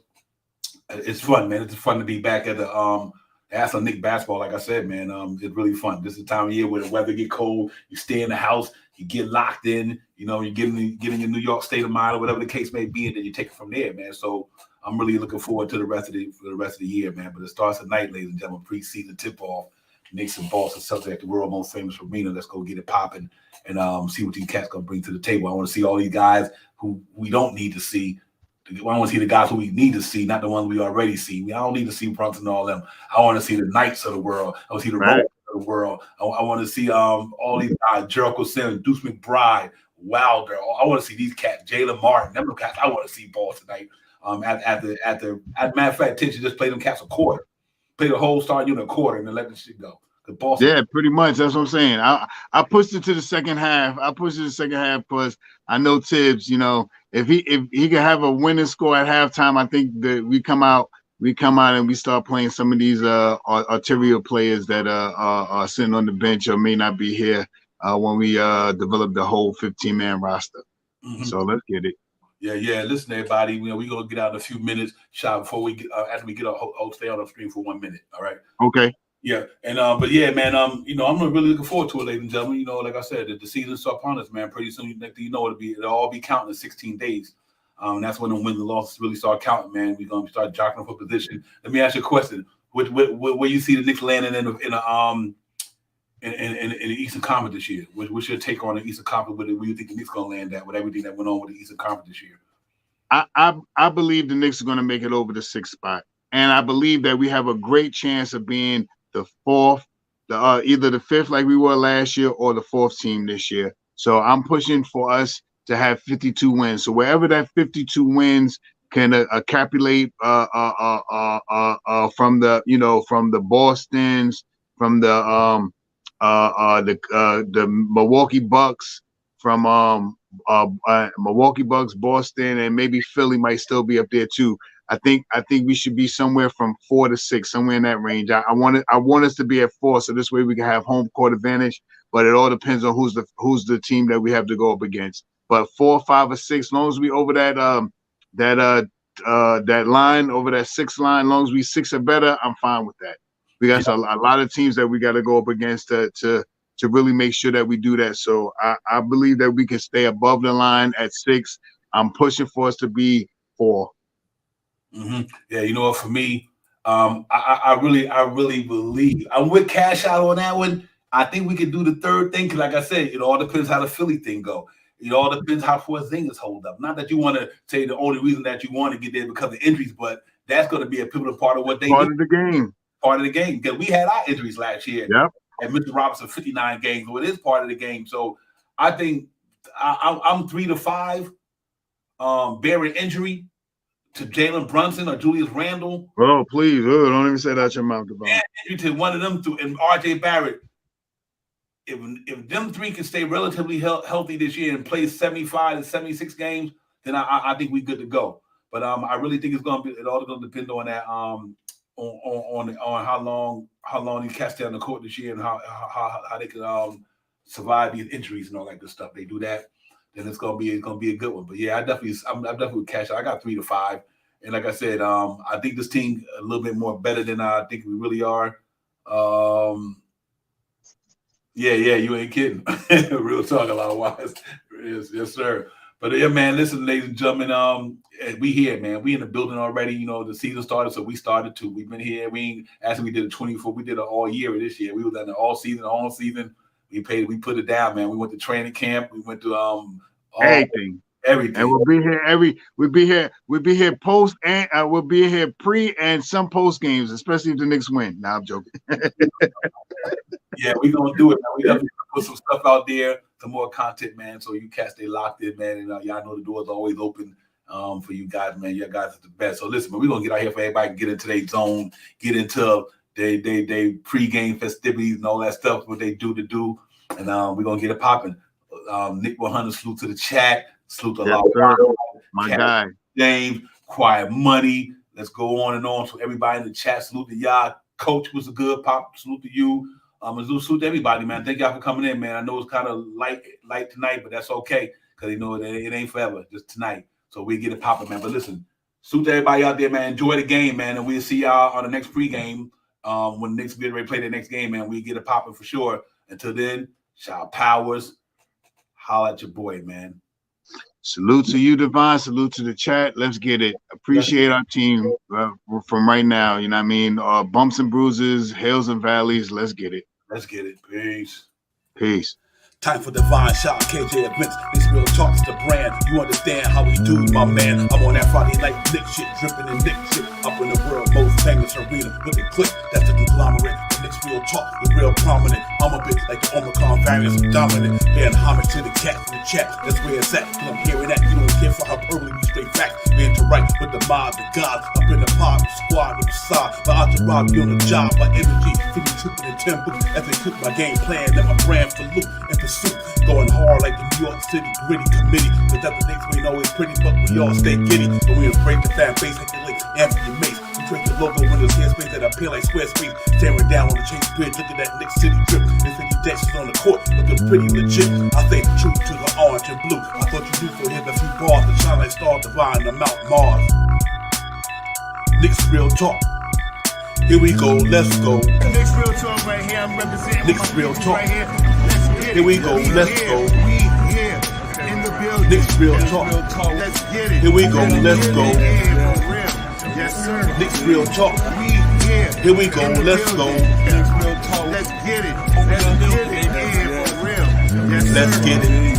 it's fun, man. It's fun to be back at the Aston Knicks basketball. Like I said, man, it's really fun. This is the time of year where the weather get cold. You stay in the house, you get locked in. You know, you get in your New York state of mind or whatever the case may be, and then you take it from there, man. So I'm really looking forward to the rest of the year, man. But it starts tonight, ladies and gentlemen. Preseason tip-off. Knicks and Boston Celtics at the world most famous arena. Let's go get it popping and see what these cats gonna bring to the table. I want to see all these guys who we don't need to see. I want to see the guys who we need to see, not the ones we already see. I don't need to see Brunson and all them. I want to see the Knights of the world. I want to see the Rockets of the world. I want to see all these guys, Jericho Simmons, Deuce McBride, Wilder. I want to see these cats, Jalen Martin. Them cats I want to see ball tonight. At the matter of fact, Tension just played them cats a quarter. Play the whole starting unit a quarter and then let the shit go. Yeah, pretty much. That's what I'm saying. I pushed it to the second half. I pushed it to the second half because I know Tibbs, you know, if he could have a winning score at halftime, I think that we come out and we start playing some of these arterial players that are sitting on the bench or may not be here when we develop the whole 15-man roster. Mm-hmm. So let's get it. Yeah. Listen, everybody. You know, we're gonna get out in a few minutes. Shot before we get after we get I'll stay on the screen for 1 minute. All right. Okay. Yeah, and but yeah, man. You know, I'm really looking forward to it, ladies and gentlemen. You know, like I said, the season's upon us, man. Pretty soon, you know, it'll all be counting in 16 days. That's when the wins and losses really start counting, man. We're gonna start jockeying for position. Let me ask you a question: where you see the Knicks landing in the Eastern Conference this year? What's your take on the Eastern Conference? Where you think the Knicks gonna land at with everything that went on with the Eastern Conference this year? I believe the Knicks are gonna make it over the 6th spot, and I believe that we have a great chance of being the 4th, either the 5th like we were last year or the 4th team this year. So I'm pushing for us to have 52 wins. So wherever that 52 wins can capulate from the Bostons, from the Milwaukee Bucks, from Milwaukee Bucks, Boston, and maybe Philly might still be up there too. I think we should be somewhere from 4 to 6, somewhere in that range. I want us to be at 4, so this way we can have home court advantage. But it all depends on who's the team that we have to go up against. But 4, 5, or 6, as long as we over that line, over that 6 line, as long as we 6 or better, I'm fine with that. We got a lot of teams that we got to go up against to really make sure that we do that. So I believe that we can stay above the line at 6. I'm pushing for us to be 4. Mm-hmm. Yeah, you know what? For me, I really believe I'm with Cash Out on that one. I think we could do the 3rd thing because, like I said, it all depends how the Philly thing go. It all depends how Porzingis hold up. Not that you want to say the only reason that you want to get there because of injuries, but that's going to be a pivotal part of what they part of the game. Part of the game because we had our injuries last year. Yep. And Mr. Robinson 59 games, so it is part of the game. So I think I'm 3 to 5, bearing injury to Jalen Brunson or Julius Randle. Oh, please. Oh, don't even say that out your mouth. And to one of them two, and RJ Barrett. If them 3 can stay relatively healthy this year and play 75 to 76 games, then I think we're good to go. But I really think it's all going to depend on that on how long these cats stay on the court this year and how they can survive these injuries and all that good stuff. They do that, then it's gonna be a good one. But yeah, I'm definitely Cash Out. I got 3 to 5, and like I said, I think this team a little bit more better than I think we really are. Yeah, you ain't kidding. Real talk, a lot of wise. Yes, sir. But yeah, man, listen, ladies and gentlemen, we here, man. We in the building already. You know, the season started, so we started too. We've been here. We did a 24. We did it all year this year. We was done all season. We put it down, man. We went to training camp. We went to everything. And we'll be here post and we'll be here pre and some post games, especially if the Knicks win. Nah, I'm joking. Yeah, we're gonna do it, man. We gotta put some stuff out there, some more content, man. So you cats stay locked in, man. And y'all know the door's always open for you guys, man. You guys are the best. So listen, man, we're gonna get out here for everybody, get into their zone, get into they pregame festivities and all that stuff, what they do to do. and we're gonna get it popping. Nick 100, salute to the chat, salute to my guy James, Quiet Money. Let's go on and on. So everybody in the chat, salute to y'all. Coach was a good pop. Salute to you. Salute to everybody, man. Thank y'all for coming in, man. I know it's kind of light tonight, but that's okay because you know it ain't forever, just tonight. So we get it popping, man. But listen, salute to everybody out there, man. Enjoy the game, man, and we'll see y'all on the next pregame. When the Knicks get ready to play the next game, man, we get it popping for sure. Until then, shout out Powers. Holla at your boy, man. Salute to you, Devon. Salute to the chat. Let's get it. Appreciate our team from right now. You know what I mean? Bumps and bruises, hills and valleys. Let's get it. Let's get it. Peace. Peace. Time for Divine Shot, KJ events. This real talk's the brand. You understand how we do, my man. I'm on that Friday night Nick shit, dripping in Nick shit. Up in the world, most famous arena with the clip. That's the conglomerate. Nick's real talk, the real prominent. I'm a bit like the Omicron variants, dominant. Paying homage to the cat in the chat. That's where it's at. Cause I'm hearing that. You don't care for hyperbole, you straight facts. We interact with the mob, the gods. Up in the pod, the squad, the side. The entourage be on the job, my energy. Feeling tripping in tempo. As they cook my game plan, let my brand for loop and pursuit. Going hard like the New York City gritty committee. Cause that the Knicks we know is pretty, but we all stay giddy. But we embrace the fan base like the late Anthony Mace. We drink the logo when there's airspace that appear like square space. Staring down on the Chase Bridge, look at that Knicks City drip. There's 50 dashes on the court, looking pretty legit. I say the truth to the orange and blue. I thought you knew for him a few bars to shine like stars divine on Mount Mars. Knicks real talk. Here we go, let's go. Knicks real talk right here. I'm representing Knicks real talk. right here. Here we go, let's go. We here in the building. Knicks real talk. Let's get it. Here we go, let's go. Yes, sir. Knicks real talk. We here. Here we go, let's go. Let's get it. Let's get it. Yeah, for real. Yes, Let's sir. get it.